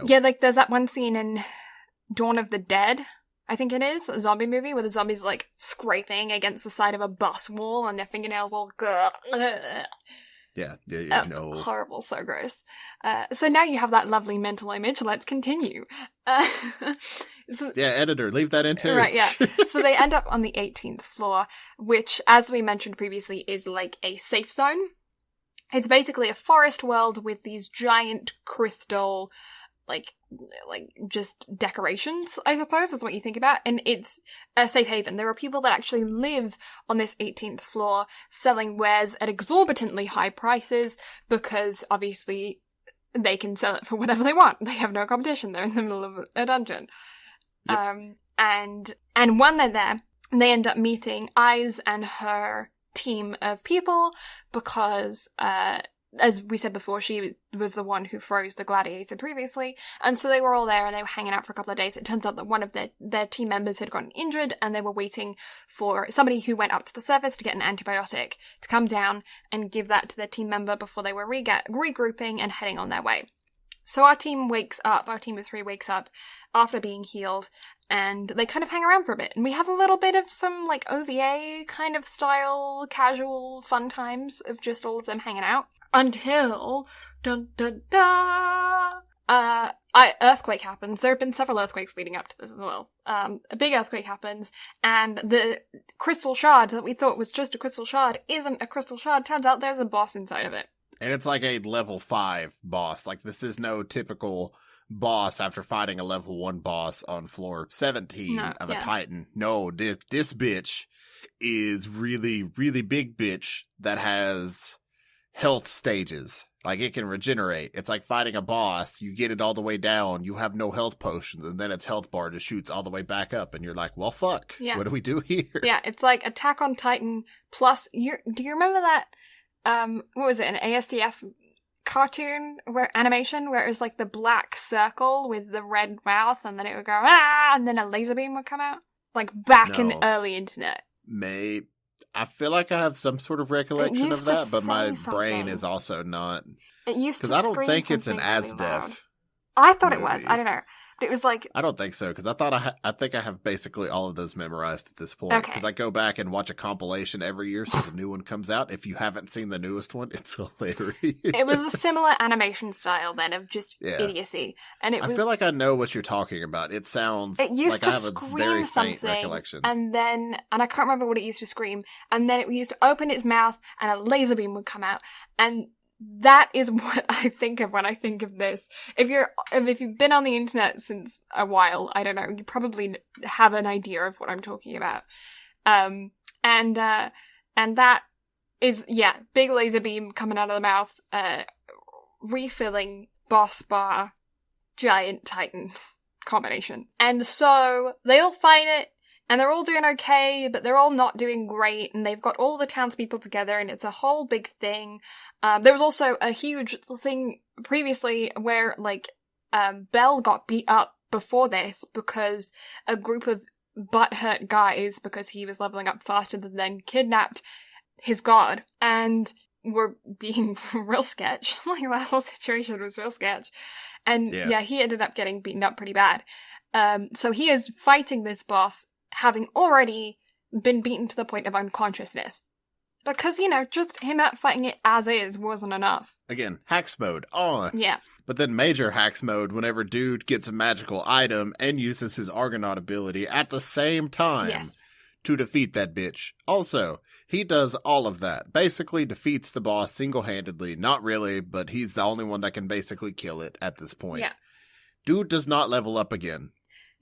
Yeah, like there's that one scene in Dawn of the Dead, I think it is, a zombie movie where the zombies are like scraping against the side of a bus wall and their fingernails all Yeah, no. Horrible, so gross. So now you have that lovely mental image. Let's continue. Yeah, editor, leave that in too. Right, yeah. So they end up on the 18th floor, which, as we mentioned previously, is like a safe zone. It's basically a forest world with these giant crystal, like just decorations, I suppose, that's what you think about. And it's a safe haven. There are people that actually live on this 18th floor selling wares at exorbitantly high prices because, obviously, they can sell it for whatever they want. They have no competition. They're in the middle of a dungeon. Yep. And when they're there, they end up meeting Eyes and her team of people because, as we said before, she was the one who froze the gladiator previously, and so they were all there and they were hanging out for a couple of days. It turns out that one of their team members had gotten injured and they were waiting for somebody who went up to the surface to get an antibiotic to come down and give that to their team member before they were regrouping and heading on their way. So our team of 3 wakes up after being healed, and they kind of hang around for a bit. And we have a little bit of some, like, OVA kind of style, casual, fun times of just all of them hanging out. Until, earthquake happens. There have been several earthquakes leading up to this as well. A big earthquake happens, and the crystal shard that we thought was just a crystal shard isn't a crystal shard. Turns out there's a boss inside of it. And it's like a level 5 boss. Like, this is no typical boss after fighting a level 1 boss on floor 17 of a Titan. No, this bitch is really, really big bitch that has health stages. Like, it can regenerate. It's like fighting a boss. You get it all the way down. You have no health potions. And then its health bar just shoots all the way back up. And you're like, well, fuck. Yeah. What do we do here? Yeah, it's like Attack on Titan plus... Do you remember that... what was it? An ASDF cartoon animation where it was like the black circle with the red mouth and then it would go, ah! And then a laser beam would come out? Like, back in the early internet. I feel like I have some sort of recollection of that, but my brain is also not. It used to because I don't think it's an ASDF. I thought it was. I don't know. But it was like... I don't think so, because I think I have basically all of those memorized at this point. Because I go back and watch a compilation every year since the new one comes out. If you haven't seen the newest one, it's hilarious. It was a similar animation style then of just idiocy. And I feel like I know what you're talking about. It sounds it used like to I have scream a very faint something, recollection. And I can't remember what it used to scream, and then it used to open its mouth and a laser beam would come out, and that is what I think of when I think of this. If you've been on the internet since a while, I don't know, you probably have an idea of what I'm talking about. And that is, big laser beam coming out of the mouth, refilling boss bar, giant Titan combination. And so they all fight it, and they're all doing okay, but they're all not doing great, and they've got all the townspeople together, and it's a whole big thing. There was also a huge thing previously where, like, Belle got beat up before this because a group of butthurt guys, because he was leveling up faster than them, kidnapped his god, and were being real sketch. Like, that whole situation was real sketch. And, he ended up getting beaten up pretty bad. So he is fighting this boss, having already been beaten to the point of unconsciousness. Because, just him out fighting it as is wasn't enough. Again, hacks mode on. Yeah. But then major hacks mode whenever dude gets a magical item and uses his Argonaut ability at the same time to defeat that bitch. Also, he does all of that. Basically defeats the boss single-handedly. Not really, but he's the only one that can basically kill it at this point. Yeah. Dude does not level up again.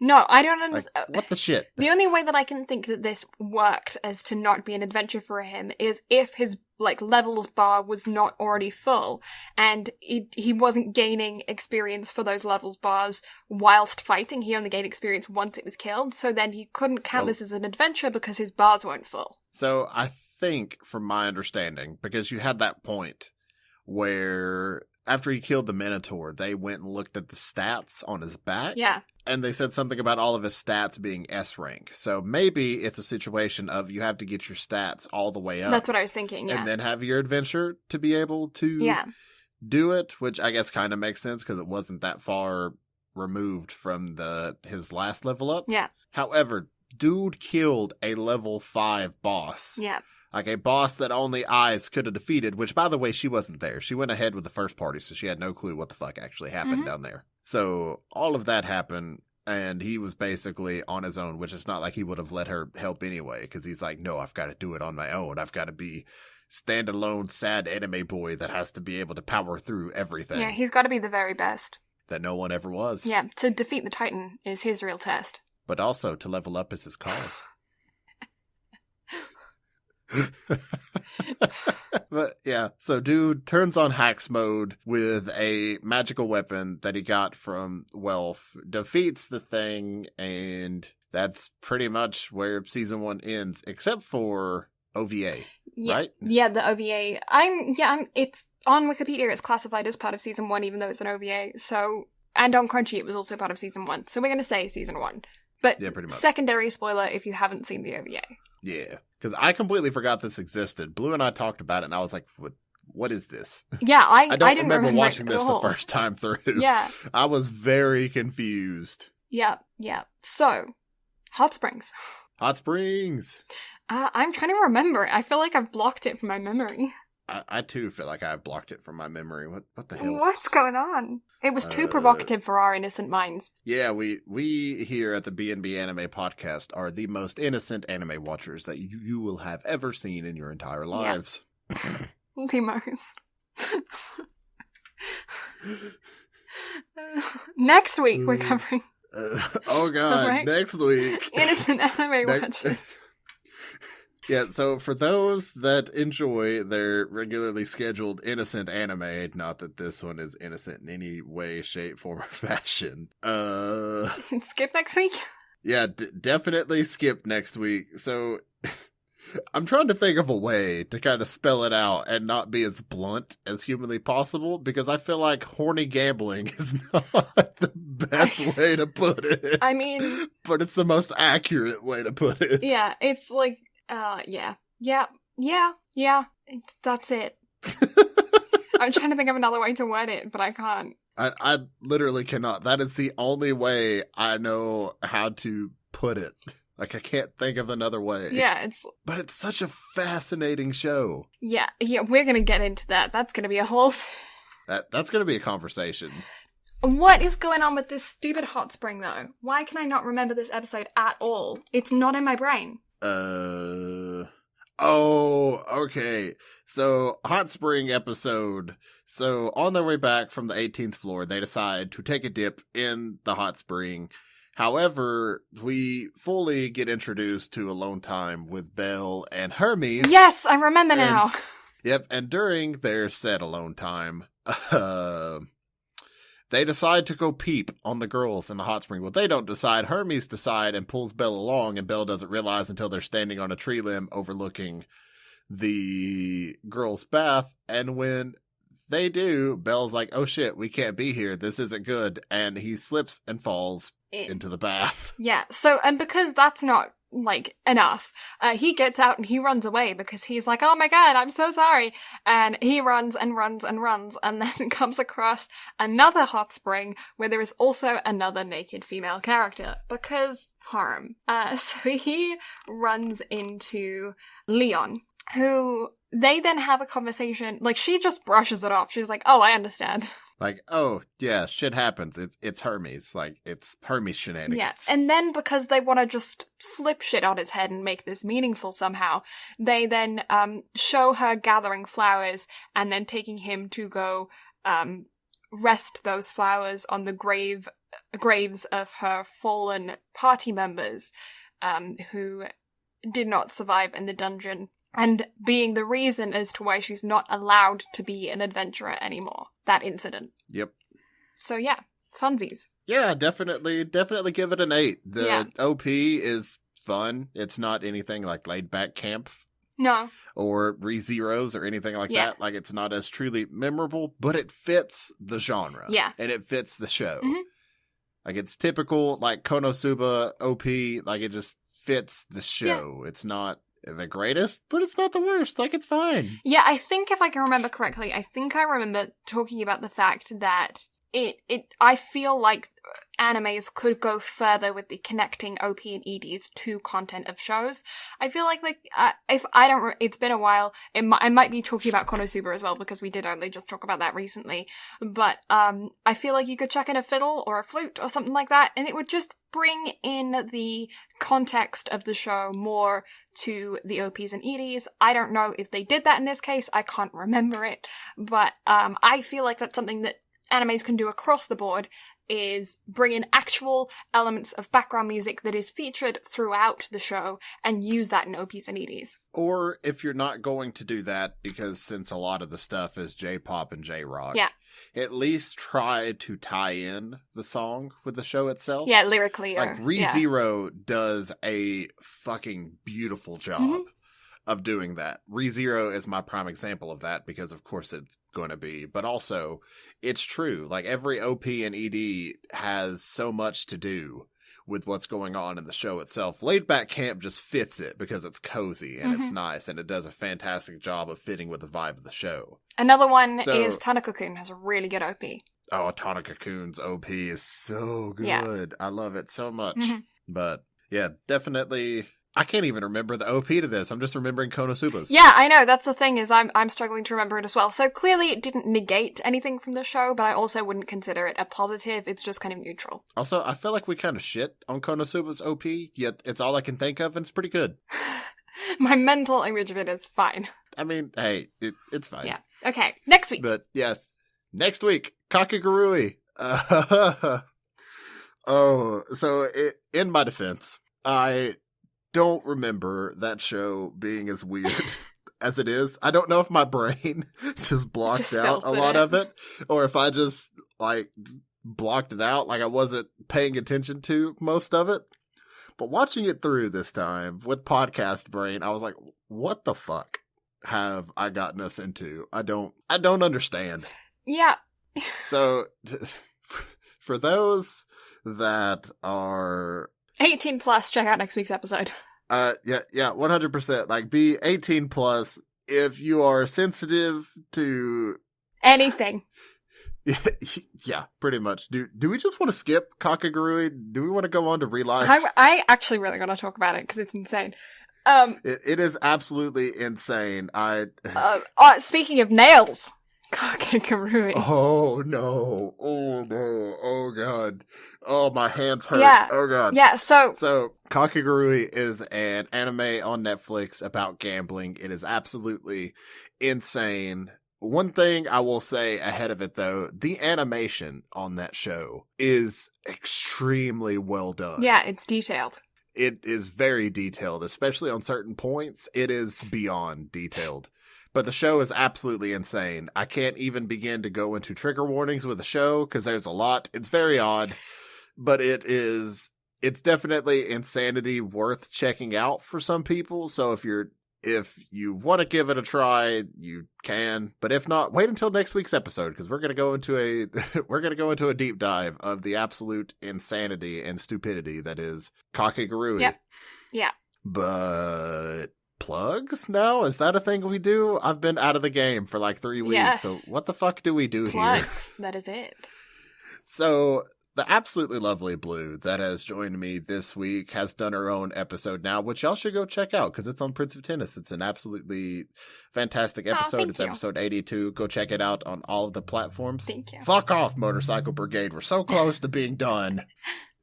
No, I don't understand. Like, what the shit? The only way that I can think that this worked as to not be an adventure for him is if his, levels bar was not already full, and he wasn't gaining experience for those levels bars whilst fighting. He only gained experience once it was killed, so then he couldn't count this as an adventure because his bars weren't full. So I think, from my understanding, because you had that point where after he killed the Minotaur, they went and looked at the stats on his back. Yeah. And they said something about all of his stats being S rank. So maybe it's a situation of you have to get your stats all the way up. That's what I was thinking, yeah. And then have your adventure to be able to do it, which I guess kind of makes sense because it wasn't that far removed from his last level up. Yeah. However, dude killed a level 5 boss. Yeah. Like a boss that only Eyes could have defeated, which, by the way, she wasn't there. She went ahead with the first party, so she had no clue what the fuck actually happened down there. So all of that happened, and he was basically on his own, which is not like he would have let her help anyway, because he's like, no, I've got to do it on my own. I've got to be standalone, sad anime boy that has to be able to power through everything. Yeah, he's got to be the very best. That no one ever was. Yeah, to defeat the Titan is his real test. But also, to level up is his cause. But yeah, so dude turns on hacks mode with a magical weapon that he got from Wealth, defeats the thing, and that's pretty much where season 1 ends, except for OVA, right? Yeah, the OVA. It's on Wikipedia, it's classified as part of season 1, even though it's an OVA, so, and on Crunchy it was also part of season 1, so we're gonna say season 1. But yeah, pretty much. Secondary spoiler if you haven't seen the OVA. Yeah, because I completely forgot this existed. Blue and I talked about it, and I was like, what is this? Yeah, I didn't remember watching this the first time through. Yeah. I was very confused. Yeah. So, Hot Springs. Hot Springs! I'm trying to remember it. I feel like I've blocked it from my memory. I too feel like I've blocked it from my memory. What the hell? What's going on? It was too provocative for our innocent minds. Yeah, we here at the BnB Anime Podcast are the most innocent anime watchers that you will have ever seen in your entire lives. Yeah. The most. Next week, we're covering... oh god, Right? next week. Innocent anime watches. Yeah, so for those that enjoy their regularly scheduled innocent anime, not that this one is innocent in any way, shape, form, or fashion. Skip next week? Yeah, definitely skip next week. So I'm trying to think of a way to kind of spell it out and not be as blunt as humanly possible, because I feel like horny gambling is not the best way to put it. I mean... But it's the most accurate way to put it. Yeah, it's like... yeah. That's it. I'm trying to think of another way to word it, but I can't. I literally cannot. That is the only way I know how to put it. Like, I can't think of another way. Yeah, it's... But it's such a fascinating show. Yeah, we're gonna get into that. That's gonna be a whole... That's gonna be a conversation. What is going on with this stupid hot spring, though? Why can I not remember this episode at all? It's not in my brain. Oh, okay. So, hot spring episode. So, on their way back from the 18th floor, they decide to take a dip in the hot spring. However, we fully get introduced to alone time with Belle and Hermes. Yes, I remember now. Yep, and during their said alone time, they decide to go peep on the girls in the hot spring. Well, they don't decide. Hermes decide and pulls Belle along, and Belle doesn't realize until they're standing on a tree limb overlooking the girls' bath. And when they do, Belle's like, oh shit, we can't be here. This isn't good. And he slips and falls into the bath. Yeah, so, and because that's not, like, enough, he gets out and he runs away because he's like, oh my god, I'm so sorry. And he runs and runs and runs and then comes across another hot spring where there is also another naked female character because harem. So he runs into Leon, who they then have a conversation. Like, she just brushes it off. She's like, oh, I understand. Like, oh, yeah, shit happens. It's Hermes. Like, it's Hermes shenanigans. Yeah, and then because they want to just flip shit on his head and make this meaningful somehow, they then show her gathering flowers and then taking him to go rest those flowers on the graves of her fallen party members who did not survive in the dungeon. And being the reason as to why she's not allowed to be an adventurer anymore. That incident. Yep. So yeah, funsies. Yeah, definitely give it an 8. The OP is fun. It's not anything like Laid Back Camp. No. Or ReZeros or anything like that. Like, it's not as truly memorable, but it fits the genre. Yeah. And it fits the show. Mm-hmm. Like, it's typical, like, Konosuba OP. Like, it just fits the show. Yeah. It's not the greatest, but it's not the worst. Like, it's fine. Yeah, I think if I can remember correctly, I remember talking about the fact that I feel like animes could go further with the connecting OP and EDs to content of shows. I feel like if I don't, it's been a while. I might be talking about Konosuba as well because we did only just talk about that recently. But I feel like you could chuck in a fiddle or a flute or something like that, and it would just bring in the context of the show more to the OPs and EDs. I don't know if they did that in this case. I can't remember it, but I feel like that's something that animes can do across the board, is bring in actual elements of background music that is featured throughout the show and use that in OPs and EDs. Or if you're not going to do that, because since a lot of the stuff is J-pop and J-rock, at least try to tie in the song with the show itself. Yeah, lyrically. Like, ReZero does a fucking beautiful job of doing that. ReZero is my prime example of that because, of course, it's going to be. But also, it's true. Like, every OP and ED has so much to do with what's going on in the show itself. Laid Back Camp just fits it because it's cozy and it's nice, and it does a fantastic job of fitting with the vibe of the show. Another one is Tanaka-kun has a really good OP. Oh, Tanaka-kun's OP is so good. Yeah. I love it so much. But yeah, definitely. I can't even remember the OP to this. I'm just remembering Konosuba's. Yeah, I know. That's the thing, is I'm struggling to remember it as well. So clearly it didn't negate anything from the show, but I also wouldn't consider it a positive. It's just kind of neutral. Also, I feel like we kind of shit on Konosuba's OP, yet it's all I can think of, and it's pretty good. My mental image of it is fine. I mean, hey, it's fine. Yeah. Okay, next week. But yes, next week, Kakagurui. In my defense, I don't remember that show being as weird as it is. I don't know if my brain just blocked out a lot of it, or if I just, blocked it out, I wasn't paying attention to most of it. But watching it through this time with podcast brain, I was like, what the fuck have I gotten us into? I don't understand. Yeah. So, for those that are 18 plus, check out next week's episode. Yeah, 100%. Be 18 plus if you are sensitive to anything. Yeah, pretty much. Do we just want to skip Kakagurui? Do we want to go on to Relife? I actually really want to talk about it because it's insane. It is absolutely insane. Speaking of nails, Kakagurui. Oh no! Oh god! Oh, my hands hurt. Yeah. Oh god. Yeah. So Kakagurui is an anime on Netflix about gambling. It is absolutely insane. One thing I will say ahead of it, though, the animation on that show is extremely well done. Yeah, it's detailed. It is very detailed, especially on certain points. It is beyond detailed. But the show is absolutely insane. I can't even begin to go into trigger warnings with the show because there's a lot. It's very odd, but it's definitely insanity worth checking out for some people. So if you want to give it a try, you can. But if not, wait until next week's episode because we're going to go into a deep dive of the absolute insanity and stupidity that is Kakagurui. Yep. Yeah. But plugs now? Is that a thing we do? I've been out of the game for 3 weeks. Yes. So what the fuck do we do plugs. here? That is it. So the absolutely lovely Blue that has joined me this week has done her own episode now, which y'all should go check out because it's on Prince of Tennis. It's an absolutely fantastic episode. It's episode 82. Go check it out on all of the platforms. Thank you. Fuck off, Motorcycle Brigade. We're so close to being done.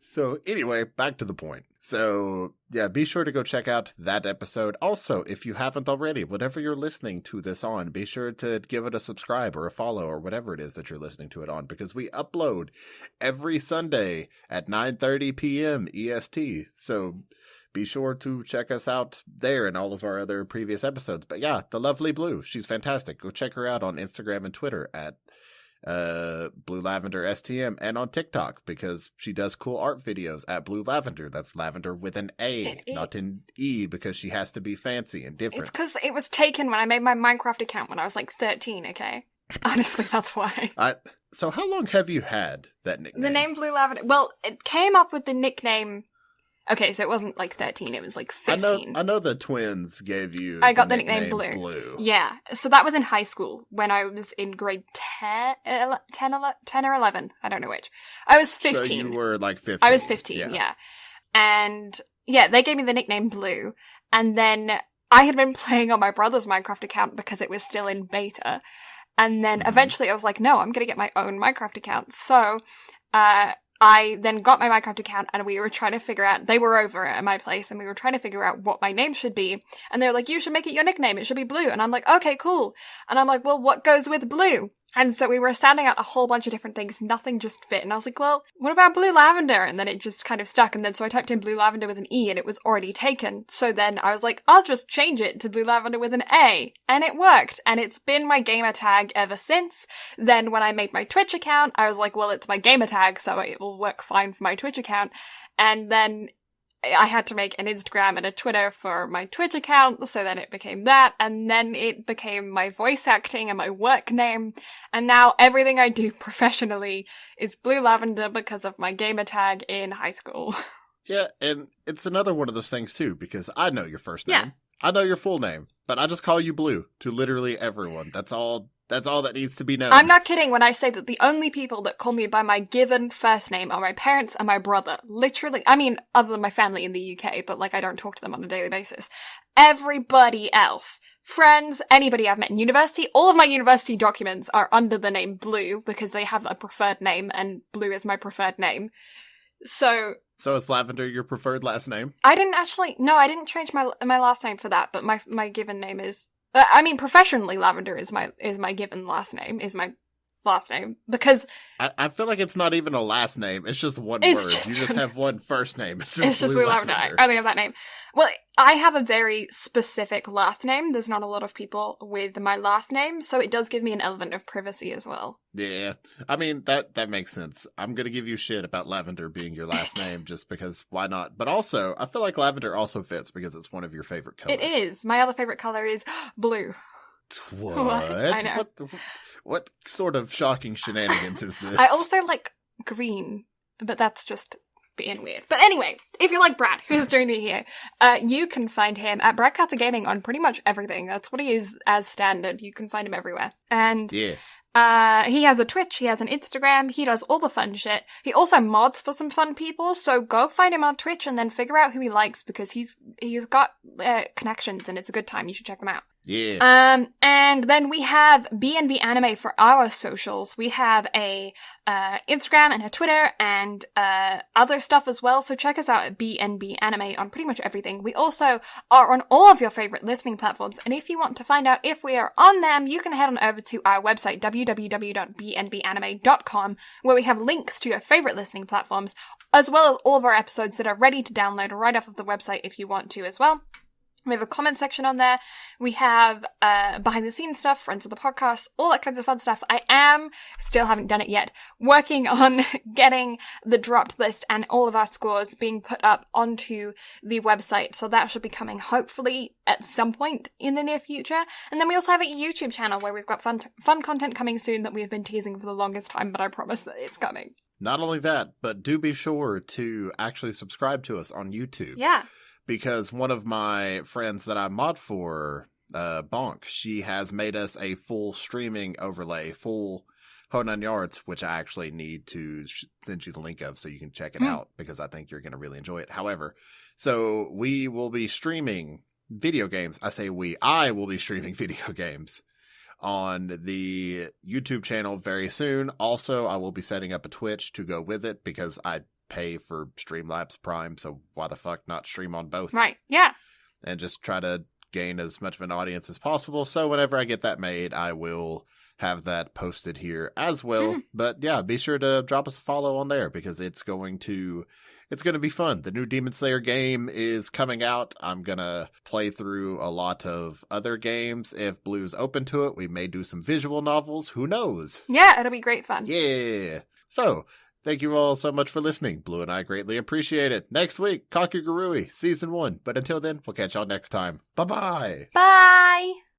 So anyway, back to the point. So yeah, be sure to go check out that episode. Also, if you haven't already, whatever you're listening to this on, be sure to give it a subscribe or a follow or whatever it is that you're listening to it on, because we upload every Sunday at 9:30 p.m. EST. So be sure to check us out there and all of our other previous episodes. But yeah, the lovely Blue, she's fantastic. Go check her out on Instagram and Twitter at Blue Lavender STM, and on TikTok because she does cool art videos at Blue Lavender. That's lavender with an A, not an E, because she has to be fancy and different. It's because it was taken when I made my Minecraft account when I was 13, okay? Honestly, that's why. So how long have you had that nickname? The name Blue Lavender, well, it came up with the nickname. Okay, so it wasn't 13, it was 15. I know the twins gave you I got the nickname Blue. Yeah, so that was in high school when I was in grade 10 or 11. I don't know which. I was 15. So you were 15. I was 15, yeah. And yeah, they gave me the nickname Blue. And then I had been playing on my brother's Minecraft account because it was still in beta. And then eventually I was like, no, I'm going to get my own Minecraft account. So, I then got my Minecraft account and we were trying to figure out, they were over at my place and we were trying to figure out what my name should be. And they were like, you should make it your nickname. It should be Blue. And I'm like, okay, cool. And I'm like, well, what goes with Blue? And so we were sounding out a whole bunch of different things. Nothing just fit. And I was like, well, what about Blue Lavender? And then it just kind of stuck. And then so I typed in Blue Lavender with an E and it was already taken. So then I was like, I'll just change it to Blue Lavender with an A. And it worked. And it's been my gamer tag ever since. Then when I made my Twitch account, I was like, well, it's my gamer tag, so it will work fine for my Twitch account. And then I had to make an Instagram and a Twitter for my Twitch account, so then it became that, and then it became my voice acting and my work name, and now everything I do professionally is Blue Lavender because of my gamer tag in high school. Yeah, and it's another one of those things too, because I know your first name. Yeah. I know your full name, but I just call you Blue to literally everyone. That's all that needs to be known. I'm not kidding when I say that the only people that call me by my given first name are my parents and my brother. Literally. I mean, other than my family in the UK, but I don't talk to them on a daily basis. Everybody else, friends, anybody I've met in university, all of my university documents are under the name Blue because they have a preferred name and Blue is my preferred name. So is Lavender your preferred last name? I didn't change my last name for that, but my given name is, I mean, professionally, Lavender is my given last name, because I feel like it's not even a last name. It's just one It's word. just You just one- have one first name. It's it's just just Blue Blue Lavender. Lavender. I only have that name. Well, I have a very specific last name. There's not a lot of people with my last name, so it does give me an element of privacy as well. Yeah. I mean, that makes sense. I'm going to give you shit about Lavender being your last name just because why not? But also, I feel like Lavender also fits because it's one of your favorite colors. It is. My other favorite color is blue. What? I know. What sort of shocking shenanigans is this? I also like green, but that's just being weird. But anyway, if you like Brad, who's joining me here, you can find him at Brad Carter Gaming on pretty much everything. That's what he is as standard. You can find him everywhere. And Yeah. he has a Twitch, he has an Instagram, he does all the fun shit. He also mods for some fun people, so go find him on Twitch and then figure out who he likes because he's got connections and it's a good time. You should check them out. Yeah. And then we have BnB Anime for our socials. We have a Instagram and a Twitter and other stuff as well. So check us out at BnB Anime on pretty much everything. We also are on all of your favorite listening platforms. And if you want to find out if we are on them, you can head on over to our website, www.bnbanime.com, where we have links to your favorite listening platforms, as well as all of our episodes that are ready to download right off of the website if you want to as well. We have a comment section on there. We have behind the scenes stuff, friends of the podcast, all that kinds of fun stuff. Still haven't done it yet, working on getting the dropped list and all of our scores being put up onto the website. So that should be coming hopefully at some point in the near future. And then we also have a YouTube channel where we've got fun content coming soon that we've been teasing for the longest time, but I promise that it's coming. Not only that, but do be sure to actually subscribe to us on YouTube. Yeah. Because one of my friends that I mod for, Bonk, she has made us a full streaming overlay, full whole 9 yards, which I actually need to send you the link of so you can check it out because I think you're going to really enjoy it. However, so we will be streaming video games. I will be streaming video games on the YouTube channel very soon. Also, I will be setting up a Twitch to go with it because I pay for Streamlabs Prime, so why the fuck not stream on both? Right, yeah. And just try to gain as much of an audience as possible. So whenever I get that made, I will have that posted here as well. But yeah, be sure to drop us a follow on there because it's going to be fun. The new Demon Slayer game is coming out. I'm going to play through a lot of other games. If Blue's open to it, we may do some visual novels. Who knows? Yeah, it'll be great fun. Yeah. So, thank you all so much for listening. Blue and I greatly appreciate it. Next week, Kakugurui, Season 1. But until then, we'll catch y'all next time. Bye-bye. Bye!